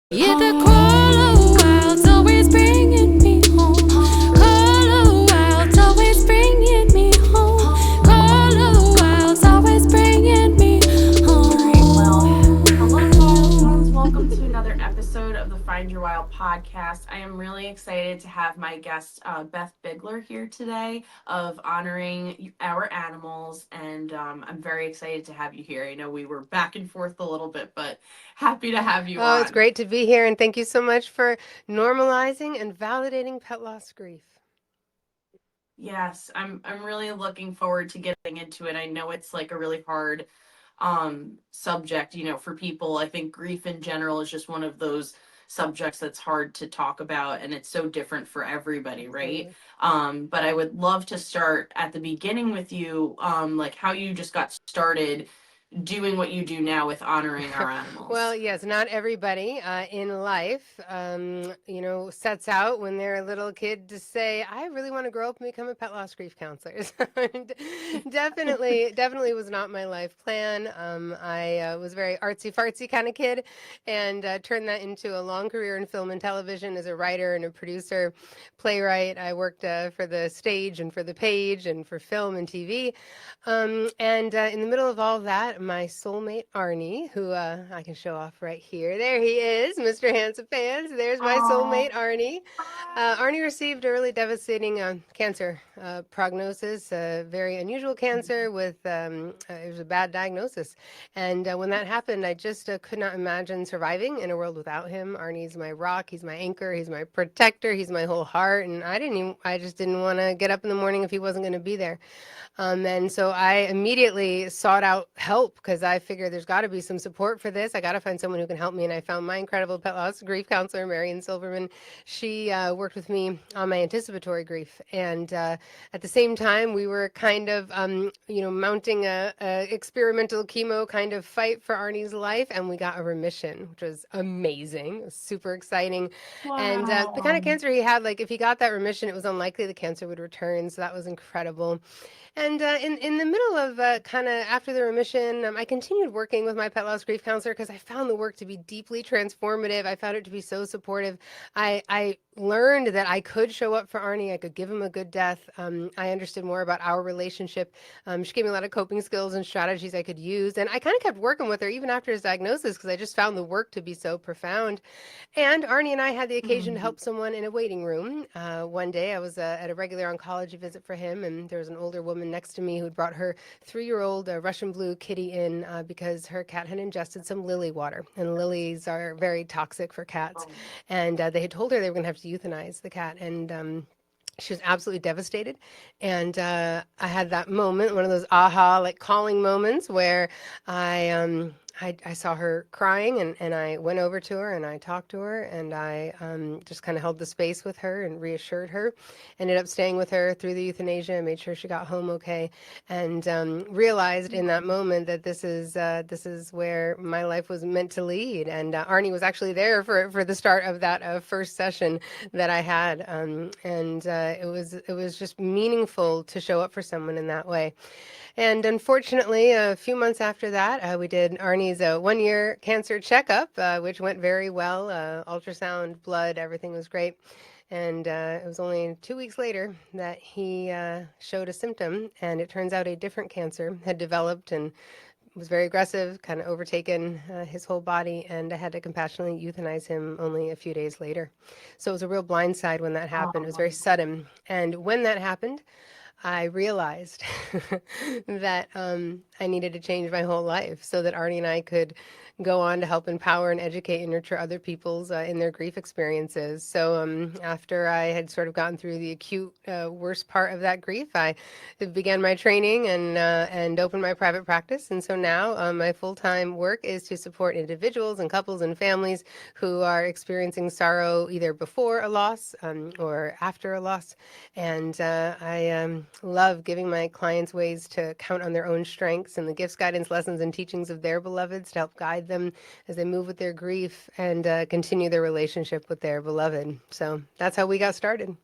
Yeah, the crawler wild's always bringing me home. Crawler wild's always bringing me home. Crawler wild's always bringing me home. Hello, Wildlings. Welcome to another episode of the Find Your Wild podcast. I am really excited to have my guest, Beth Bigler, here today of honoring our animals, and I'm very excited to have you here. I know we were back and forth a little bit, but happy to have you Oh, it's on. great to be here, and thank you so much for normalizing and validating pet loss grief. Yes, I'm really looking forward to getting into it. I know it's like a really hard subject, for people. I think grief in general is just one of those subjects that's hard to talk about, and it's so different for everybody, right? Absolutely. But I would love to start at the beginning with you, like how you just got started doing what you do now with honoring our Well, animals. yes, not everybody in life, sets out when they're a little kid to say, "I really want to grow up and become a pet loss grief counselor." Definitely was not my life plan. I was a very artsy fartsy kind of kid, and turned that into a long career in film and television as a writer and a producer, playwright. I worked for the stage and for the page and for film and TV. And in the middle of all that, my soulmate Arnie, who I can show off right here. There he is, Mr. Handsome Pants. There's my soulmate Oh, Arnie. Arnie received early devastating cancer prognosis, very unusual cancer with it was a bad diagnosis. And when that happened, I just could not imagine surviving in a world without him. Arnie's my rock. He's my anchor. He's my protector. He's my whole heart. And I just didn't want to get up in the morning if he wasn't going to be there. And so I immediately sought out help because I figured there's got to be some support for this. I got to find someone who can help me. And I found my incredible pet loss grief counselor, Marion Silverman. She worked with me on my anticipatory grief. And at the same time, we were kind of, mounting a experimental chemo kind of fight for Arnie's life. And we got a remission, which was amazing. It was super exciting. And the kind of wow. cancer he had, like if he got that remission, it was unlikely the cancer would return. So that was incredible. And in the middle of kind of after the remission, I continued working with my pet loss grief counselor because I found the work to be deeply transformative. I found it to be so supportive. I learned that I could show up for Arnie. I could give him a good death. I understood more about our relationship. She gave me a lot of coping skills and strategies I could use. And I kind of kept working with her even after his diagnosis because I just found the work to be so profound. And Arnie and I had the occasion to help someone in a waiting room. One day I was at a regular oncology visit for him, and there was an older woman next to me who'd brought her 3-year-old Russian blue kitty in because her cat had ingested some lily water. And lilies are very toxic for cats. Oh, And they had told her they were going to have to euthanize the cat. And she was absolutely devastated. And I had that moment, one of those aha, like calling moments where I saw her crying and I went over to her and I talked to her and I just kind of held the space with her and reassured her. Ended up staying with her through the euthanasia and made sure she got home okay. And realized in that moment that this is where my life was meant to lead. And Arnie was actually there for the start of that first session that I had. And it was just meaningful to show up for someone in that way. And unfortunately, a few months after that, we did Arnie's 1-year cancer checkup, which went very well. Ultrasound, blood, everything was great. And it was only 2 weeks later that he showed a symptom, and it turns out a different cancer had developed and was very aggressive, kind of overtaken his whole body, and I had to compassionately euthanize him only a few days later. So it was a real blindside when that happened. It was very sudden. And when that happened, I realized that I needed to change my whole life so that Arnie and I could go on to help empower and educate and nurture other people's in their grief experiences. So after I had sort of gotten through the acute worst part of that grief, I began my training and opened my private practice. And so now my full-time work is to support individuals and couples and families who are experiencing sorrow either before a loss or after a loss. And I love giving my clients ways to count on their own strengths and the gifts, guidance, lessons, and teachings of their beloveds to help guide them as they move with their grief and continue their relationship with their beloved. So that's how we got started.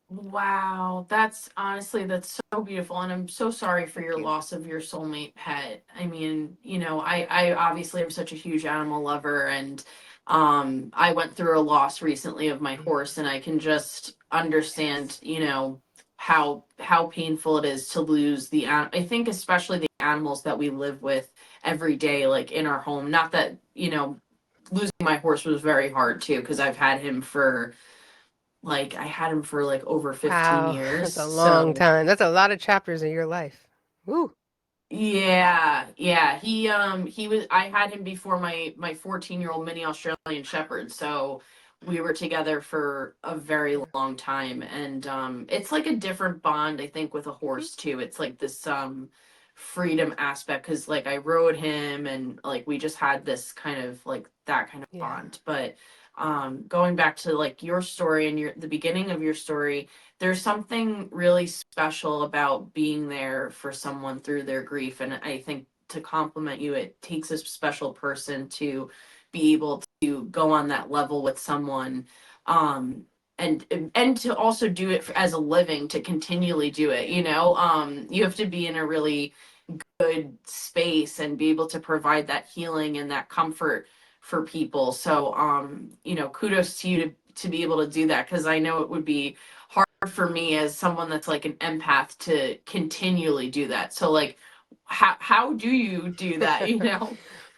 wow, that's so beautiful, and I'm so sorry for Thank your you. loss of your soulmate pet. I mean, I obviously am such a huge animal lover, and I went through a loss recently of my horse, and I can just understand, how painful it is to lose I think especially the animals that we live with every day, like in our home. Not that, losing my horse was very hard too, because I had him for like over 15 Wow, years. that's a long So time. That's a lot of chapters of your life. Woo. yeah, yeah. He was I had him before my 14-year-old mini Australian Shepherd. So we were together for a very Yeah. long time, and it's like a different bond, I think, with a Mhm. horse too. It's like this freedom aspect, cuz like I rode him, and like we just had this kind of like that kind of Yeah. bond. But going back to like your story and the beginning of your story, there's something really special about being there for someone through their grief. And I think, to compliment you, it takes a special person to be able to go on that level with someone, um and to also do it as a living, to continually do it. You have to be in a really good space and be able to provide that healing and that comfort for people. So kudos to you to be able to do that, because I know it would be hard for me as someone that's like an empath to continually do that. So like, how do you do that,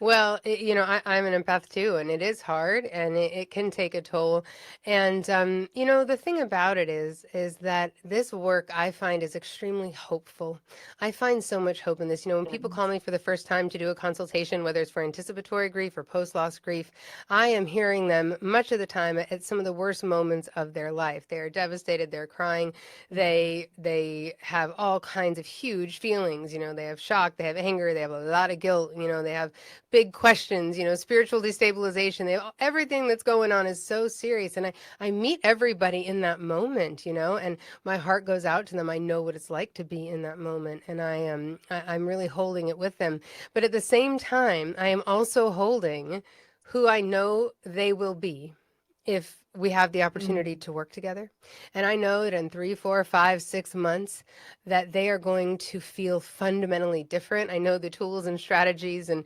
Well, I'm an empath too, and it is hard, and it can take a toll. And the thing about it is that this work I find is extremely hopeful. I find so much hope in this. When people call me for the first time to do a consultation, whether it's for anticipatory grief or post-loss grief, I am hearing them much of the time at some of the worst moments of their life. They are devastated, they're crying, they have all kinds of huge feelings. They have shock, they have anger, they have a lot of guilt. They have big questions, spiritual destabilization. Everything that's going on is so serious. And I meet everybody in that moment, and my heart goes out to them. I know what it's like to be in that moment. And I'm really holding it with them. But at the same time, I am also holding who I know they will be if we have the opportunity Mhm. to work together. And I know that in 3, 4, 5, 6 months that they are going to feel fundamentally different. I know the tools and strategies and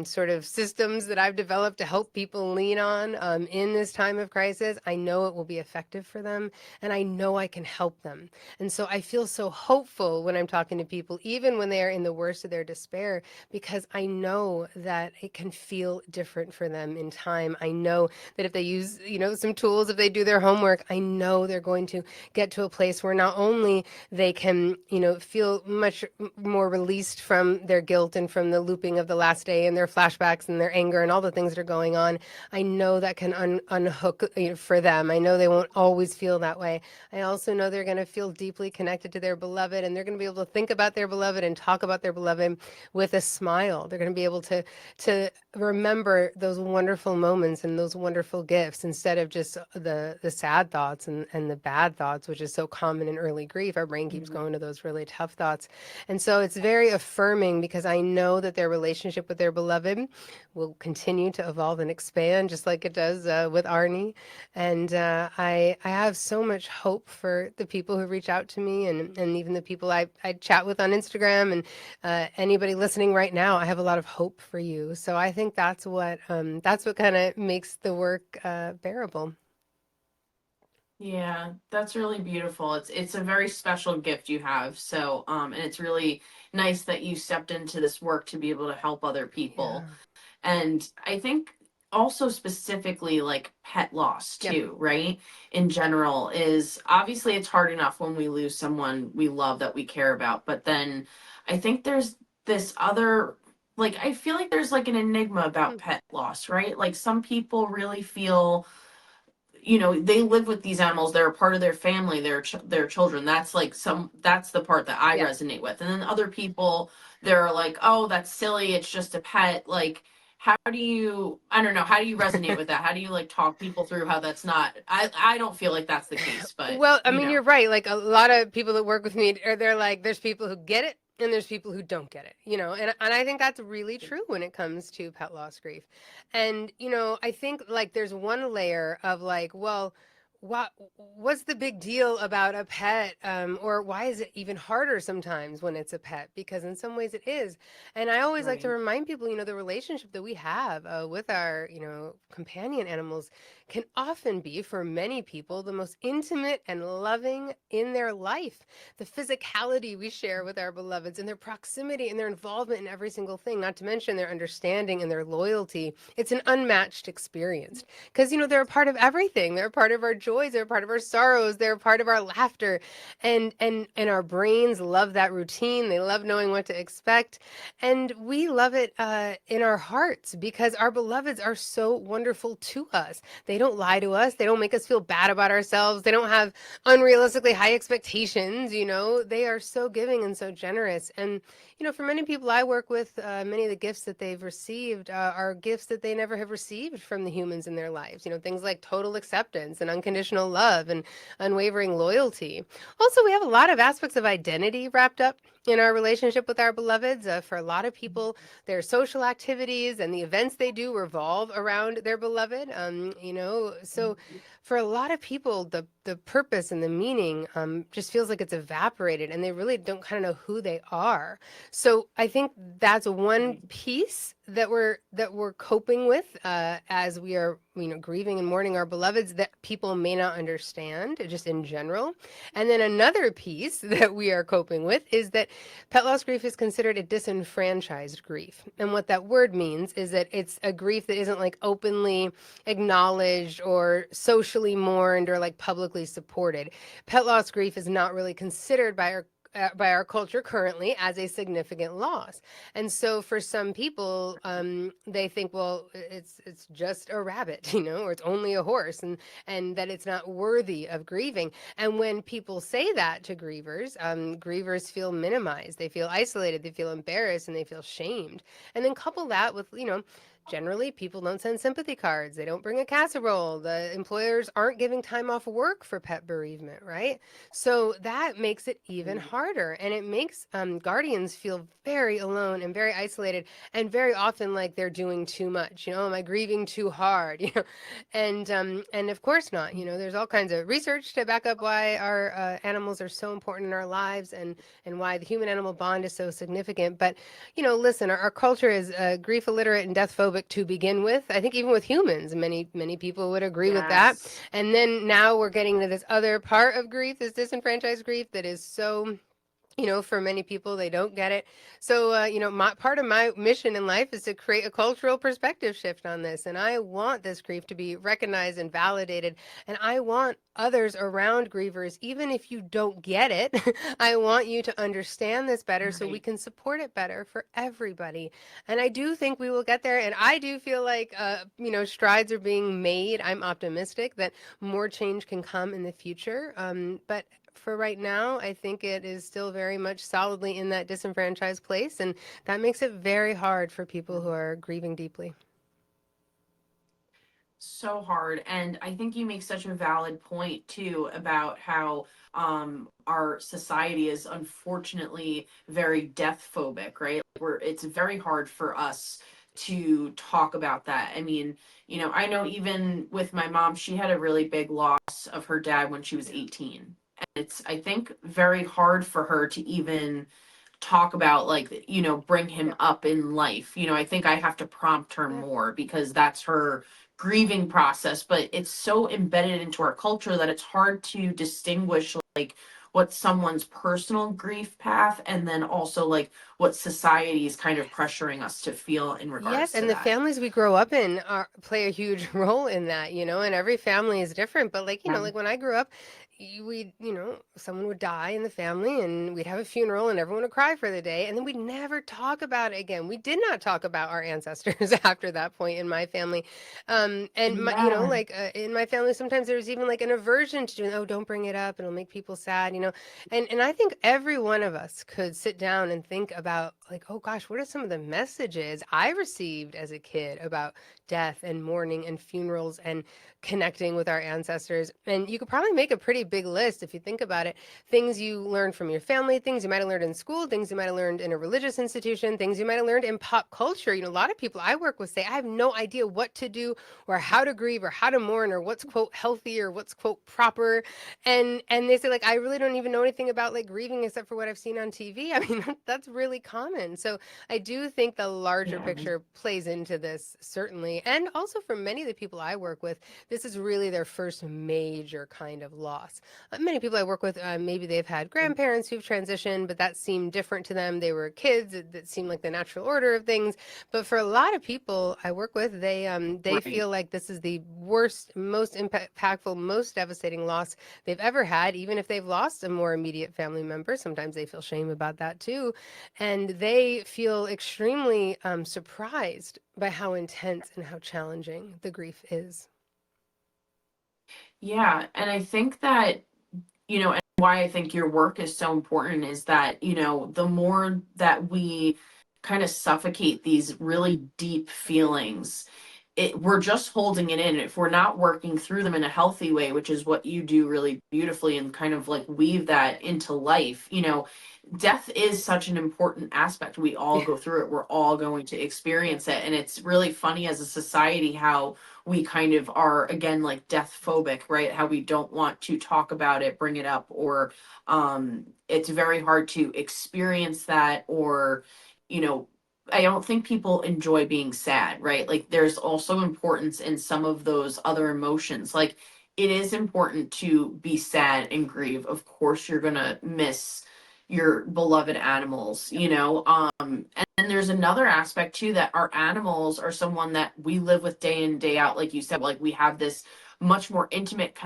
sort of systems that I've developed to help people lean on in this time of crisis. I know it will be effective for them, and I know I can help them. And so I feel so hopeful when I'm talking to people, even when they are in the worst of their despair, because I know that it can feel different for them in time. I know that if they use, some tools, if they do their homework, I know they're going to get to a place where not only they can, feel much more released from their guilt and from the looping of the last day and their flashbacks and their anger and all the things that are going on. I know that can unhook for them. I know they won't always feel that way. I also know they're going to feel deeply connected to their beloved, and they're going to be able to think about their beloved and talk about their beloved with a smile. They're going to be able to remember those wonderful moments and those wonderful gifts instead of just the sad thoughts and the bad thoughts, which is so common in early grief. Our brain keeps Mhm. going to those really tough thoughts. And so it's very affirming because I know that their relationship with their beloved will continue to evolve and expand just like it does with Arnie. And I have so much hope for the people who reach out to me and even the people I chat with on Instagram and anybody listening right now. I have a lot of hope for you. So I think that's what kind of makes the work bearable. Yeah, that's really beautiful. It's a very special gift you have. So, and it's really nice that you stepped into this work to be able to help other people. Yeah. And I think also specifically like pet loss Yeah. too, right? In general, is obviously it's hard enough when we lose someone we love that we care about, but then I think there's this other, like, I feel like there's like an enigma about Mm. pet loss, right? Like some people really feel, they live with these animals, they're a part of their family, their children. That's like that's the part that I Yeah. resonate with. And then other people, they're like, oh, that's silly, it's just a pet. Like, how do you, I don't know, how do you resonate with that? How do you like talk people through how that's not, I don't feel like that's the case, but Well, I mean, you're right. Like a lot of people that work with me, they're like, there's people who get it and there's people who don't get it, and I think that's really true when it comes to pet loss grief. And, I think like there's one layer of like, well, what what's the big deal about a pet, or why is it even harder sometimes when it's a pet? Because in some ways it is. And I always like to Right. remind people, the relationship that we have with our, companion animals can often be, for many people, the most intimate and loving in their life. The physicality we share with our beloveds, and their proximity and their involvement in every single thing, not to mention their understanding and their loyalty. It's an unmatched experience because, they're a part of everything. They're a part of our joys, they're a part of our sorrows, they're a part of our laughter. And our brains love that routine. They love knowing what to expect. And we love it in our hearts because our beloveds are so wonderful to us. They don't lie to us. They don't make us feel bad about ourselves. They don't have unrealistically high expectations. They are so giving and so generous. And, for many people I work with, many of the gifts that they've received are gifts that they never have received from the humans in their lives. Things like total acceptance and unconditional love and unwavering loyalty. Also, we have a lot of aspects of identity wrapped up in our relationship with our beloveds. For a lot of people, their social activities and the events they do revolve around their beloved. So for a lot of people, the purpose and the meaning just feels like it's evaporated, and they really don't kind of know who they are. So I think that's one Right. piece that we're coping with as we are, grieving and mourning our beloveds, that people may not understand just in general. And then another piece that we are coping with is that pet loss grief is considered a disenfranchised grief. And what that word means is that it's a grief that isn't like openly acknowledged or socially mourned or like publicly supported. Pet loss grief is not really considered by our culture currently as a significant loss. And so for some people, they think, well, it's just a rabbit, or it's only a horse, and that it's not worthy of grieving. And when people say that to grievers feel minimized, they feel isolated, they feel embarrassed, and they feel shamed. And then couple that with, generally, people don't send sympathy cards. They don't bring a casserole. The employers aren't giving time off work for pet bereavement, right? So that makes it even Right. harder. And it makes guardians feel very alone and very isolated, and very often like they're doing too much. Am I grieving too hard? And of course not. There's all kinds of research to back up why our animals are so important in our lives, and why the human animal bond is so significant. But listen, our culture is grief illiterate and death phobic to begin with. I think even with humans, many people would agree with that. Yes. And then now we're getting to this other part of grief, this disenfranchised grief that is so, for many people, they don't get it. So, my part of my mission in life is to create a cultural perspective shift on this. And I want this grief to be recognized and validated. And I want others around grievers, even if you don't get it, I want you to understand this better so we Right. can support it better for everybody. And I do think we will get there. And I do feel like, strides are being made. I'm optimistic that more change can come in the future. But for right now, I think it is still very much solidly in that disenfranchised place. And that makes it very hard for people who are grieving deeply. So hard. And I think you make such a valid point too about how our society is unfortunately very death phobic, right? Where it's very hard for us to talk about that. I mean, I know even with my mom, she had a really big loss of her dad when she was Yeah. 18. And it's, I think, very hard for her to even talk about, like, bring him Yeah. up in life. I think I have to prompt her Yeah. more because that's her grieving process, but it's so embedded into our culture that it's hard to distinguish like what someone's personal grief path and then also like what society is kind of Yes. pressuring us to feel in Yes, regards to and the that. families we grow up in play a huge role in that, and every family is different. But like, Yeah. like when I grew up, someone would die in the family and we'd have a funeral and everyone would cry for the day. And then we'd never talk about it again. We did not talk about our ancestors after that point in my family. And Yeah. like in my family, sometimes there's even like an aversion to doing, oh, don't bring it up. It'll make people sad. And I think every one of us could sit down and think about about like, oh gosh, what are some of the messages I received as a kid about death and mourning and funerals and connecting with our ancestors. And you could probably make a pretty big list if you think about it. Things you learned from your family, things you might have learned in school, things you might have learned in a religious institution, things you might have learned in pop culture. You know, a lot of people I work with say, I have no idea what to do or how to grieve or how to mourn or what's quote healthy or what's quote proper. And they say like, I really don't even know anything about like grieving except for what I've seen on TV. I mean, that's really common. So I do think the larger Yeah. picture plays into this, certainly. And also for many of the people I work with, this is really their first major kind of loss. Many people I work with, maybe they've had grandparents who've transitioned, but that seemed different to them. They were kids, that seemed like the natural order of things. But for a lot of people I work with, they Right. feel like this is the worst, most impactful, most devastating loss they've ever had, even if they've lost a more immediate family member. Sometimes they feel shame about that too. And they feel extremely surprised by how intense and how challenging the grief is. Yeah. And I think that, and why I think your work is so important is that, the more that we kind of suffocate these really deep feelings, we're just holding it in. If we're not working through them in a healthy way, which is what you do really beautifully and kind of like weave that into life, death is such an important aspect. We all Yeah. go through it. We're all going to experience it. And it's really funny as a society how we kind of are, again, like death phobic, right? How we don't want to talk about it, bring it up, or it's very hard to experience that, or, you know, I don't think people enjoy being sad, right? Like there's also importance in some of those other emotions. Like it is important to be sad and grieve. Of course, you're going to miss your beloved animals, and then there's another aspect too, that our animals are someone that we live with day in, day out. Like you said, like we have this much more intimate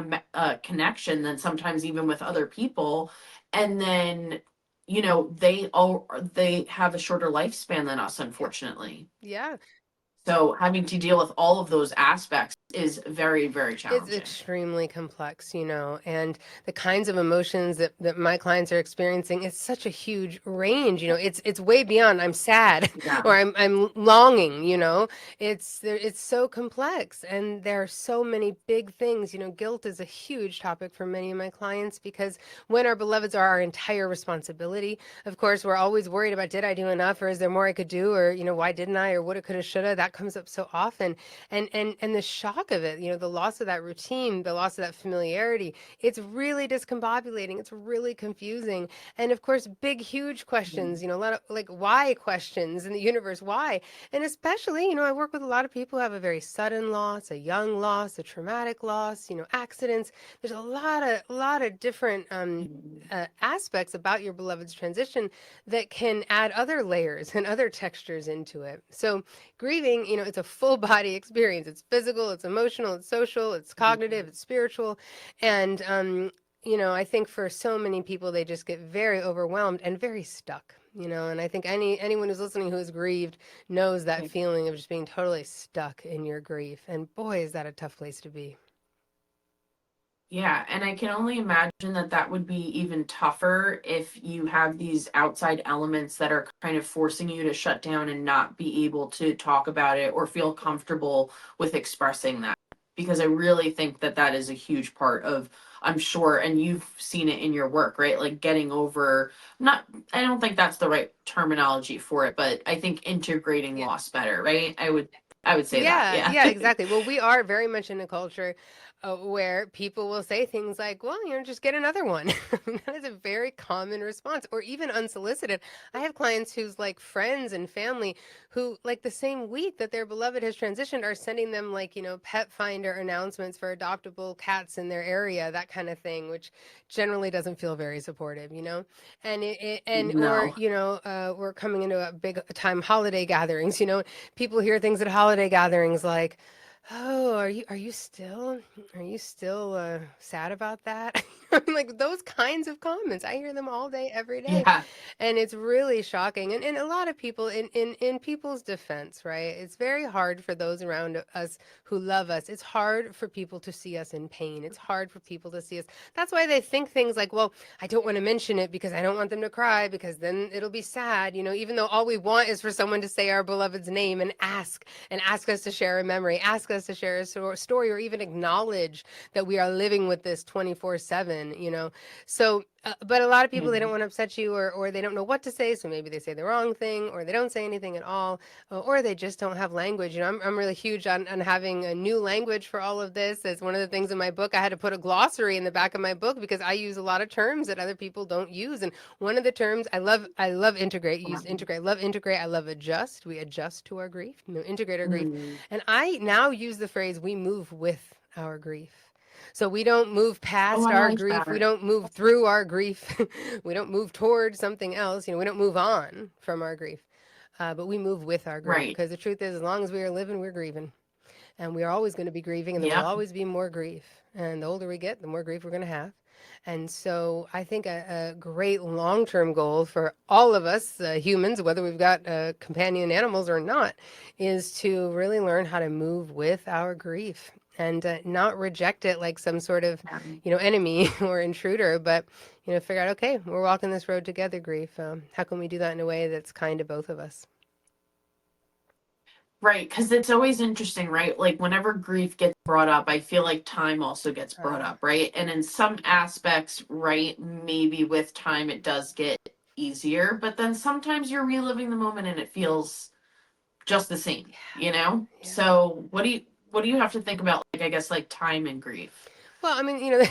connection than sometimes even with other people. And then, they have a shorter lifespan than us, unfortunately. Yeah. So having to deal with all of those aspects is very, very It's challenging. extremely complex, and the kinds of emotions that my clients are experiencing, it's such a huge range. It's way beyond I'm sad Yeah. or I'm longing, It's so complex and there are so many big things. Guilt is a huge topic for many of my clients because when our beloveds are our entire responsibility, of course, we're always worried about did I do enough or is there more I could do or why didn't I or woulda, coulda, shoulda. That comes up so often, and the shock of it, the loss of that routine, the loss of that familiarity, it's really discombobulating. It's really confusing. And of course, big, huge questions, a lot of like why questions in the universe, why? And especially, I work with a lot of people who have a very sudden loss, a young loss, a traumatic loss, accidents. There's a lot of different aspects about your beloved's transition that can add other layers and other textures into it. So grieving, it's a full body experience. It's physical, it's emotional, it's social, it's cognitive, it's spiritual. And, I think for so many people, they just get very overwhelmed and very stuck. And I think anyone who's listening who is grieved knows that feeling of just being totally stuck in your grief. And boy, is that a tough place to be. Yeah, and I can only imagine that that would be even tougher if you have these outside elements that are kind of forcing you to shut down and not be able to talk about it or feel comfortable with expressing that. Because I really think that that is a huge part of, I'm sure, and you've seen it in your work, right? Like getting over, not, I don't think that's the right terminology for it, but I think integrating Yeah. loss better, right? I would say that, Yeah, yeah. yeah, exactly. Well, we are very much in a culture where people will say things like, well, just get another one. That is a very common response, or even unsolicited. I have clients whose like friends and family who, like the same week that their beloved has transitioned, are sending them like, pet finder announcements for adoptable cats in their area, that kind of thing, which generally doesn't feel very supportive, And or, No. we're coming into a big time holiday gatherings, people hear things at holiday gatherings like, Oh, are you still sad about that? I mean, like those kinds of comments, I hear them all day, every day, Yeah. and it's really shocking. And a lot of people, in people's defense, right? It's very hard for those around us who love us. It's hard for people to see us in pain. It's hard for people to see us. That's why they think things like, well, I don't want to mention it because I don't want them to cry because then it'll be sad, even though all we want is for someone to say our beloved's name and ask us to share a memory, ask us to share a story, or even acknowledge that we are living with this 24/7. So, but a lot of people, they don't Mhm. want to upset you, or they don't know what to say. So maybe they say the wrong thing, or they don't say anything at all, or they just don't have language. I'm really huge on having a new language for all of this. As one of the things in my book, I had to put a glossary in the back of my book because I use a lot of terms that other people don't use. And one of the terms I love integrate, use integrate, I love integrate, I love adjust. We adjust to our grief, integrate our grief. Mm. And I now use the phrase we move with our grief. So we don't move Oh, past I our like grief. We that. don't move through our grief. We don't move toward something else. We don't move on from our grief. But we move with our grief. Right. Because the truth is, as long as we are living, we're grieving. And we are always going to be grieving, and there will Yep. always be more grief. And the older we get, the more grief we're going to have. And so I think a great long term goal for all of us humans, whether we've got companion animals or not, is to really learn how to move with our grief and not reject it like some sort of enemy or intruder, but figure out, okay, we're walking this road together, grief. How can we do that in a way that's kind to both of us? Right, because it's always interesting, right? Like whenever grief gets brought up, I feel like time also gets brought Uh, up, right? And in some aspects, right, maybe with time it does get easier, but then sometimes you're reliving the moment and it feels just the same, you know? yeah. So what do you have to think about, like, I guess, like time and grief? Well, I mean,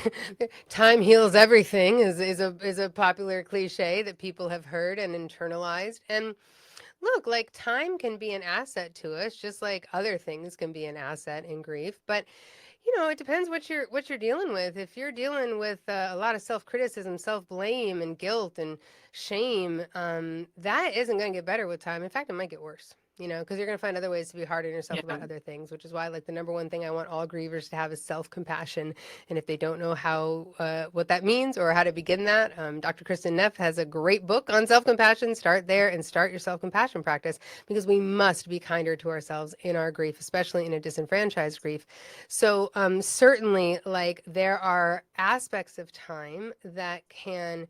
time heals everything is a popular cliche that people have heard and internalized. And look, like time can be an asset to us, just like other things can be an asset in grief. But it depends what you're dealing with. If you're dealing with a lot of self-criticism, self-blame, and guilt and shame, that isn't going to get better with time. In fact, it might get worse. Because you're going to find other ways to be hard on yourself Yeah. about other things, which is why, like, the number one thing I want all grievers to have is self-compassion. And if they don't know how, what that means or how to begin that, Dr. Kristen Neff has a great book on self-compassion. Start there and start your self-compassion practice because we must be kinder to ourselves in our grief, especially in a disenfranchised grief. So, certainly, like, there are aspects of time that can,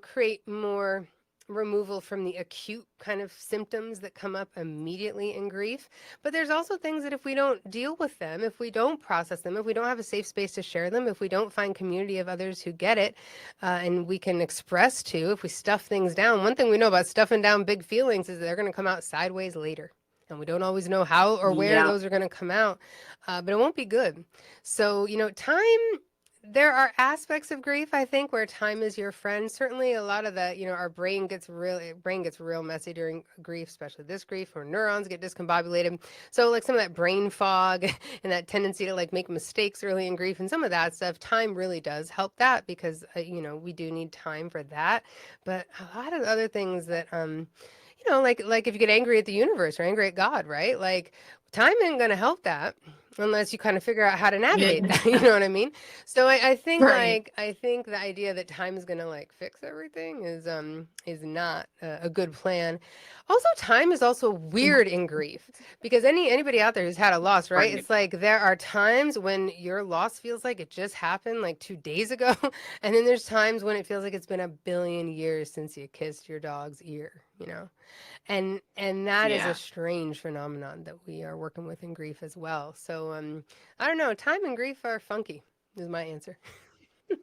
create more removal from the acute kind of symptoms that come up immediately in grief. But there's also things that if we don't deal with them, if we don't process them, if we don't have a safe space to share them, if we don't find community of others who get it and we can express to, if we stuff things down, one thing we know about stuffing down big feelings is that they're going to come out sideways later. And we don't always know how or where Yeah. those are going to come out, but it won't be good. So, time, there are aspects of grief, I think, where time is your friend. Certainly, a lot of the, our brain gets real messy during grief, especially this grief, where neurons get discombobulated. So, like some of that brain fog and that tendency to like make mistakes early in grief and some of that stuff, time really does help that because, we do need time for that. But a lot of other things that, like if you get angry at the universe or angry at God, right? Like time isn't going to help that unless you kind of figure out how to navigate Yeah. that. You know what I mean? So I think Right. like I think the idea that time is going to like fix everything is not a good plan. Also, time is also weird in grief because anybody out there who's had a loss, right? Right. It's like there are times when your loss feels like it just happened like 2 days ago, and then there's times when it feels like it's been a billion years since you kissed your dog's ear. And that is a Yeah. strange phenomenon that we are working with in grief as well. So I don't know, time and grief are funky is my answer.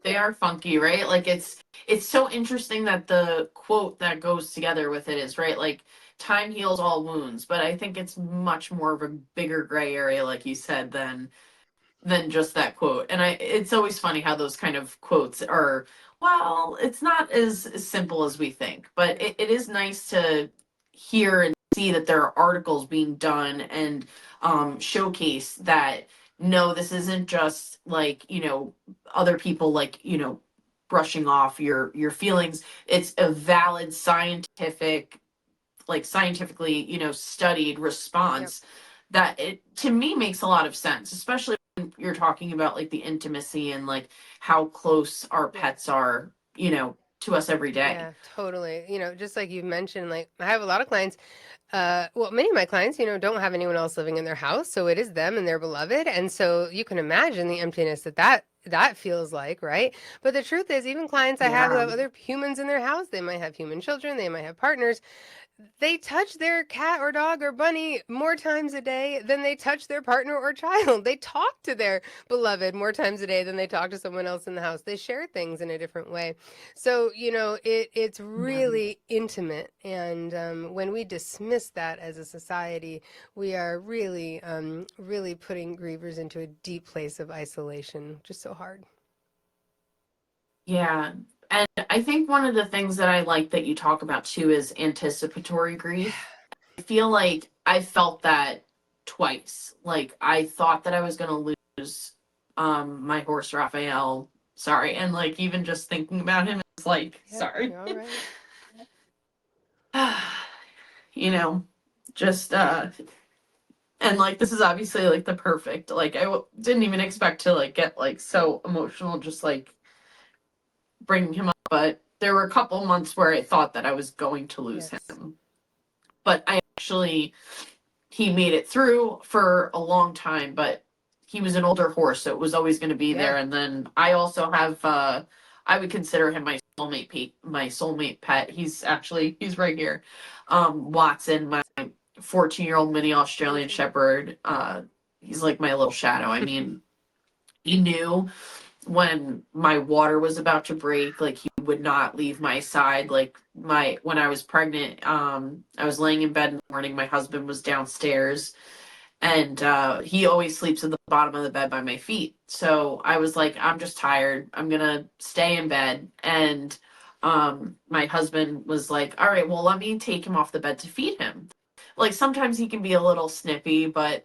They are funky, right? Like it's so interesting that the quote that goes together with it is right, like time heals all wounds, but I think it's much more of a bigger gray area, like you said, than just that quote. And it's always funny how those kind of quotes are, well, it's not as simple as we think, but it is nice to hear and see that there are articles being done and showcase that no, this isn't just like, other people like, brushing off your feelings. It's a valid scientifically, studied Yep. response that it to me makes a lot of sense, especially when you're talking about like the intimacy and like how close our Yeah. pets are, to us every day. Yeah, totally. Just like you mentioned, like I have a lot of clients. Well, many of my clients, don't have anyone else living in their house, so it is them and their beloved, and so you can imagine the emptiness that feels like, right? But the truth is, even clients I have who Yeah. have other humans in their house, they might have human children, they might have partners. They touch their cat or dog or bunny more times a day than they touch their partner or child. They talk to their beloved more times a day than they talk to someone else in the house. They share things in a different way. So, it's Yeah. really intimate. And when we dismiss that as a society, we are really, really putting grievers into a deep place of isolation, which is so hard. Yeah. And I think one of the things that I like that you talk about too is anticipatory grief. I feel like I felt that twice. Like I thought that I was going to lose my horse Raphael. Sorry. And like even just thinking about him is like, Yep, sorry. you're all right. you know, just and like this is obviously like the perfect. Like didn't even expect to like get like so emotional just like bringing him up, but there were a couple months where I thought that I was going to lose Yes. him. But I actually he made it through for a long time, but he was an older horse, so it was always going to be Yeah. there. And then I also have I would consider him my soulmate pet. He's right here. Watson, my 14-year-old mini Australian Amazing. Shepherd. He's like my little shadow. I mean, he knew when my water was about to break, like he would not leave my side. Like my when I was pregnant, I was laying in bed in the morning, my husband was downstairs, and he always sleeps at the bottom of the bed by my feet. So I was like, I'm just tired, I'm gonna stay in bed. And my husband was like, all right, well, let me take him off the bed to feed him. Like sometimes he can be a little snippy, but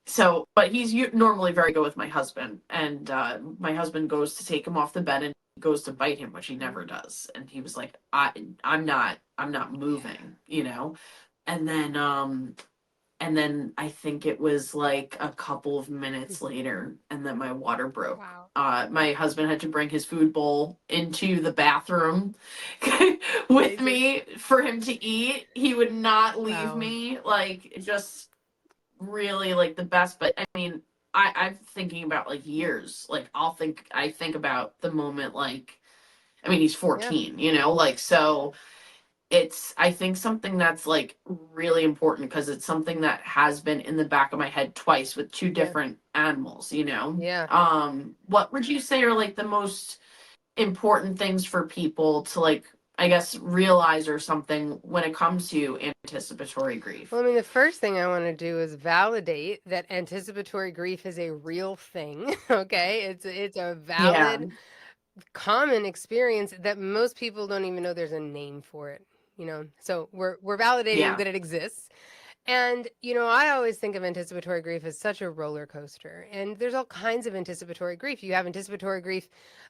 so but he's normally very good with my husband. And my husband goes to take him off the bed and goes to bite him, which he never Mm. does. And he was like, I'm not moving, and then I think it was like a couple of minutes later, and then my water broke. Wow. My husband had to bring his food bowl into the bathroom with Amazing. me for him to eat. He would not leave Wow. me. Like, just really like the best. But I mean, I'm thinking about like years. Like, I think about the moment, like, I mean, he's Yeah. 14, like, so it's I think something that's like really important because it's something that has been in the back of my head twice with two Yeah. different animals. Yeah. What would you say are like the most important things for people to like, I guess, realize or something when it comes to anticipatory Well, grief? I mean, the first thing I want to do is validate that anticipatory grief is a real thing. Okay, it's a Yeah. valid, common experience that most people don't even know there's a name for it. So we're validating Yeah. that it exists. And, I always think of anticipatory grief as such a roller coaster. And there's all kinds of anticipatory grief. You have anticipatory grief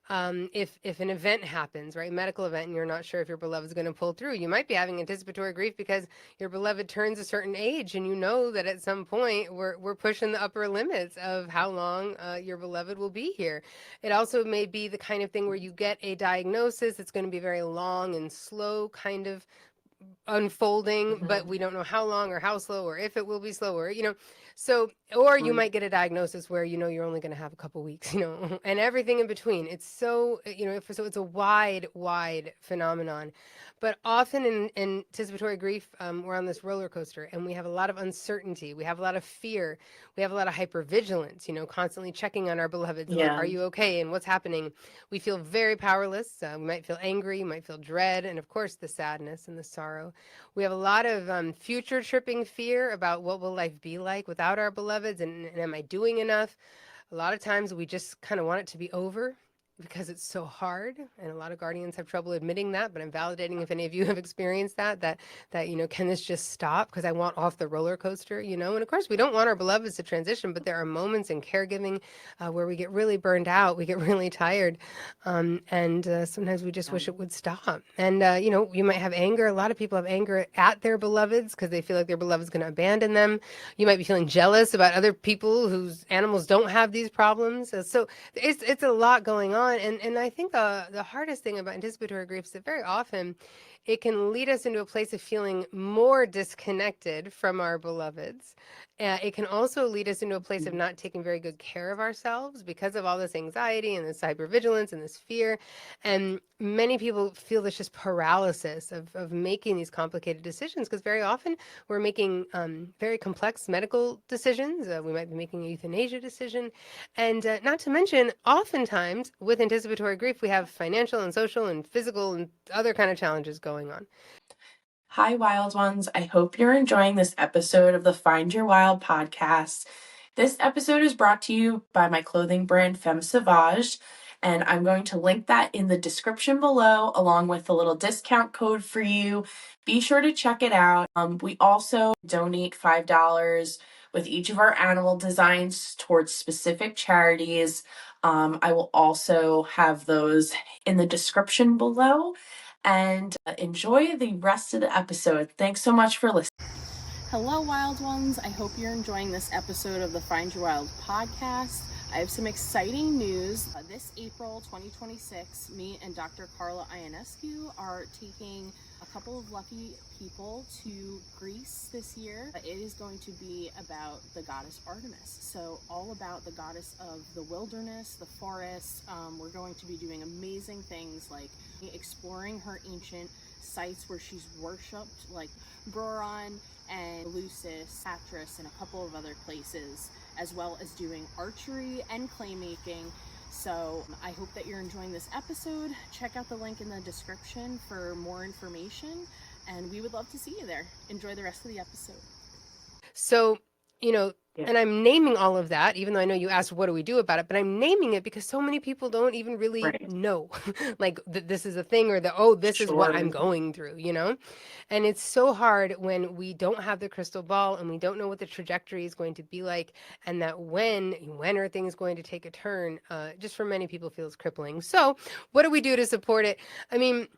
if an event happens, right? Medical event, and you're not sure if your beloved's going to pull through. You might be having anticipatory grief because your beloved turns a certain age, and you know that at some point we're pushing the upper limits of how long your beloved will be here. It also may be the kind of thing where you get a diagnosis that's going to be very long and slow, kind of unfolding, but Hmm. we don't know how long or how slow or if it will be slower, So, or you Right. might get a diagnosis where you're only going to have a couple weeks, and everything in between. It's so, so it's a wide, wide phenomenon. But often in anticipatory grief, we're on this roller coaster and we have a lot of uncertainty. We have a lot of fear. We have a lot of hypervigilance, constantly checking on our beloveds, like, Yeah. are you okay? And what's happening? We feel very powerless. We might feel angry, we might feel dread, and of course, the sadness and the sorrow. We have a lot of future tripping fear about what will life be like without our beloveds, and am I doing enough? A lot of times we just kind of want it to be over. because it's so hard, and a lot of guardians have trouble admitting that, but I'm validating if any of you have experienced that can this just stop because I want off the roller coaster, and of course we don't want our beloveds to transition, but there are moments in caregiving where we get really burned out, we get really tired, and sometimes we just wish it would stop. And you might have anger. A lot of people have anger at their beloveds because they feel like their beloved's going to abandon them. You might be feeling jealous about other people whose animals don't have these problems. So it's a lot going on, and I think the hardest thing about anticipatory grief is that very often it can lead us into a place of feeling more disconnected from our beloveds. It can also lead us into a place of not taking very good care of ourselves because of all this anxiety and this hypervigilance and this fear. And many people feel this just paralysis of making these complicated decisions because very often we're making very complex medical decisions. We might be making a euthanasia decision. And not to mention, oftentimes with anticipatory grief, we have financial and social and physical and other kind of challenges going on. Hi, wild ones. I hope you're enjoying this episode of the Find Your Wild podcast. This episode is brought to you by my clothing brand Femme Sauvage, and I'm going to link that in the description below along with a little discount code for you. Be sure to check it out. We also donate $5 with each of our animal designs towards specific charities. I will also have those in the description below. And enjoy the rest of the episode. Thanks so much for listening. Hello, wild ones. I hope you're enjoying this episode of the Find Your Wild podcast. I have some exciting news. This April 2026, me and Dr. Carla Ionescu are taking a couple of lucky people to Greece this year. It is going to be about the goddess Artemis. So all about the goddess of the wilderness, the forest. We're going to be doing amazing things like exploring her ancient sites where she's worshipped, like Boron and Eleusis, Patras, and a couple of other places, as well as doing archery and clay making. So I hope that you're enjoying this episode. Check out the link in the description for more information, and we would love to see you there. Enjoy the rest of the episode. So, and I'm naming all of that, even though I know you asked, what do we do about it? But I'm naming it because so many people don't even really know, like this is a thing, or this is what I'm going through, And it's so hard when we don't have the crystal ball and we don't know what the trajectory is going to be like, and that when are things going to take a turn, just for many people feels crippling. So what do we do to support it? I mean,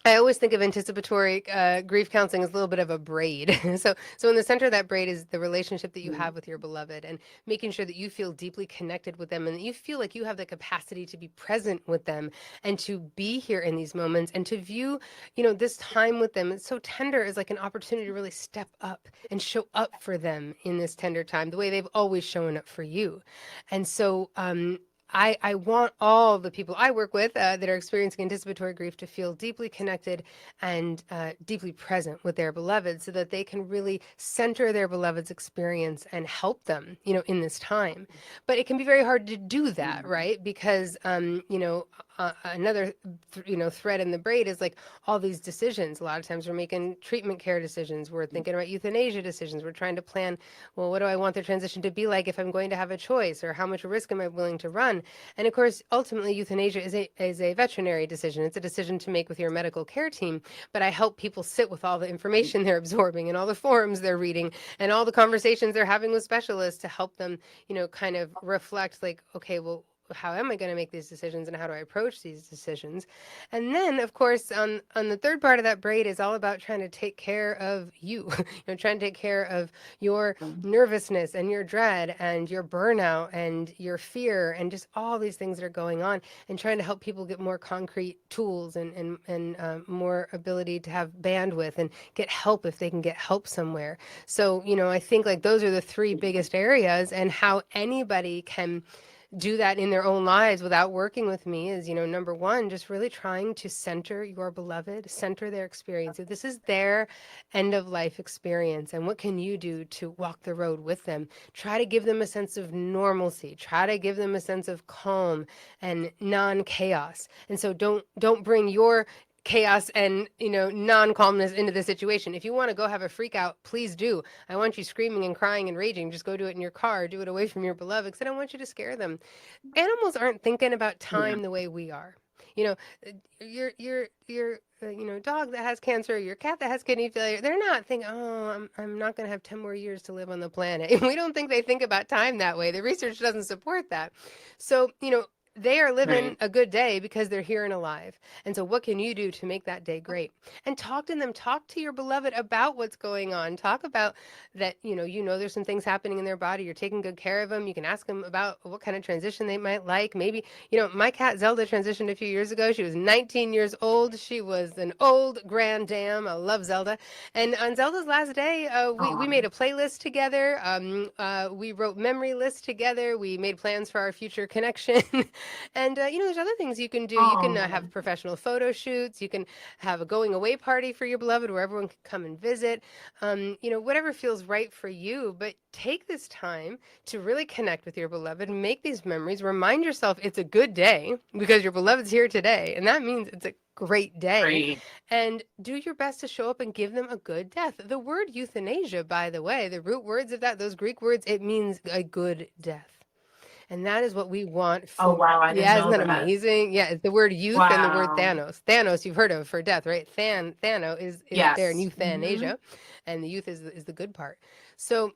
I always think of anticipatory grief counseling as a little bit of a braid. So in the center of that braid is the relationship that you have with your beloved, and making sure that you feel deeply connected with them, and that you feel like you have the capacity to be present with them and to be here in these moments, and to view, this time with them, it's so tender, as like an opportunity to really step up and show up for them in this tender time, the way they've always shown up for you. And so I want all the people I work with that are experiencing anticipatory grief to feel deeply connected and deeply present with their beloved, so that they can really center their beloved's experience and help them, in this time. But it can be very hard to do that, right? Because, another, thread in the braid is like all these decisions. A lot of times we're making treatment care decisions. We're thinking about euthanasia decisions. We're trying to plan, well, what do I want the transition to be like if I'm going to have a choice, or how much risk am I willing to run? And of course, ultimately, euthanasia is a veterinary decision. It's a decision to make with your medical care team. But I help people sit with all the information they're absorbing and all the forums they're reading and all the conversations they're having with specialists to help them, kind of reflect like, okay, well, how am I going to make these decisions, and how do I approach these decisions? And then, of course, on the third part of that braid is all about trying to take care of you, trying to take care of your nervousness and your dread and your burnout and your fear and just all these things that are going on, and trying to help people get more concrete tools and more ability to have bandwidth and get help if they can get help somewhere. So, I think like those are the three biggest areas, and how anybody can do that in their own lives without working with me is, number one, just really trying to center your beloved, center their experience. If this is their end of life experience, and what can you do to walk the road with them? Try to give them a sense of normalcy. Try to give them a sense of calm and non-chaos. And so don't bring your chaos and non-calmness into the situation. If you want to go have a freak out, please do. I want you screaming and crying and raging. Just go do it in your car. Do it away from your beloved, because I don't want you to scare them. Animals aren't thinking about Yeah. time the way we are. You know, your dog that has cancer, your cat that has kidney failure, they're not thinking, oh, I'm not going to have 10 more years to live on the planet. We don't think they think about time that way. The research doesn't support that. So, they are living Right. a good day because they're here and alive. And so, what can you do to make that day great? And talk to them. Talk to your beloved about what's going on. Talk about that. There's some things happening in their body. You're taking good care of them. You can ask them about what kind of transition they might like. Maybe my cat Zelda transitioned a few years ago. She was 19 years old. She was an old grand dam. I love Zelda. And on Zelda's last day, we made a playlist together. We wrote memory lists together. We made plans for our future connection. And there's other things you can do. You can Oh, have professional photo shoots. You can have a going away party for your beloved where everyone can come and visit. Whatever feels right for you. But take this time to really connect with your beloved, make these memories, remind yourself it's a good day because your beloved's here today. And that means it's a great day. right. And do your best to show up and give them a good death. The word euthanasia, by the way, the root words of that, those Greek words, it means a good death. And that is what we want Oh, for. wow. I didn't Yeah, isn't know that that. amazing? Yeah, it's the word youth and the word Wow. Thanos. Thanos, you've heard of for death, right? Thano is there in Yes. euthanasia, and the youth is the good part. So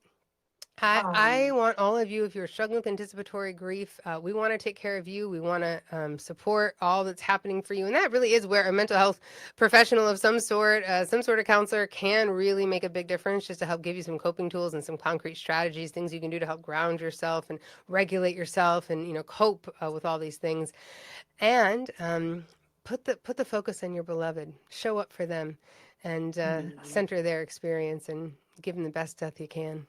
I Um, want all of you, if you're struggling with anticipatory grief, we want to take care of you. We want to support all that's happening for you. And that really is where a mental health professional of some sort of counselor can really make a big difference, just to help give you some coping tools and some concrete strategies, things you can do to help ground yourself and regulate yourself and, cope with all these things. And put the focus on your beloved, show up for them, and mm, center their experience and give them the best death you can.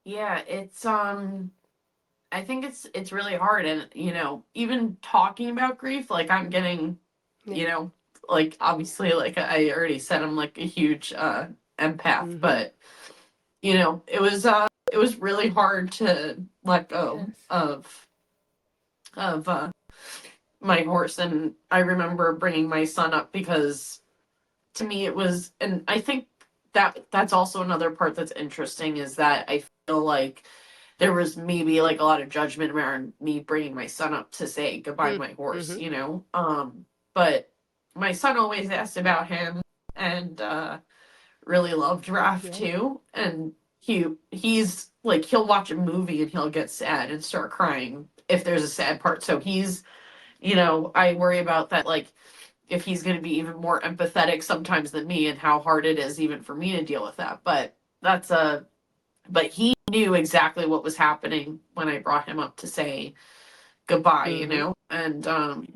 yeah, I think it's really hard, and even talking about grief, like I'm getting, Yeah. you know, like obviously, like I already said, I'm like a huge empath, Mm-hmm. but it was really hard to let go Yes. of my horse. And I remember bringing my son up because to me it was, and I think that's also another part that's interesting, is that I feel like there was maybe like a lot of judgment around me bringing my son up to say goodbye to my horse, Mm-hmm. but my son always asked about him, and really loved Raph Yeah. too. And he's like, he'll watch a movie and he'll get sad and start crying if there's a sad part. So he's, I worry about that, like if he's going to be even more empathetic sometimes than me, and how hard it is even for me to deal with that. But that's a but he knew exactly what was happening when I brought him up to say goodbye, Mm-hmm. and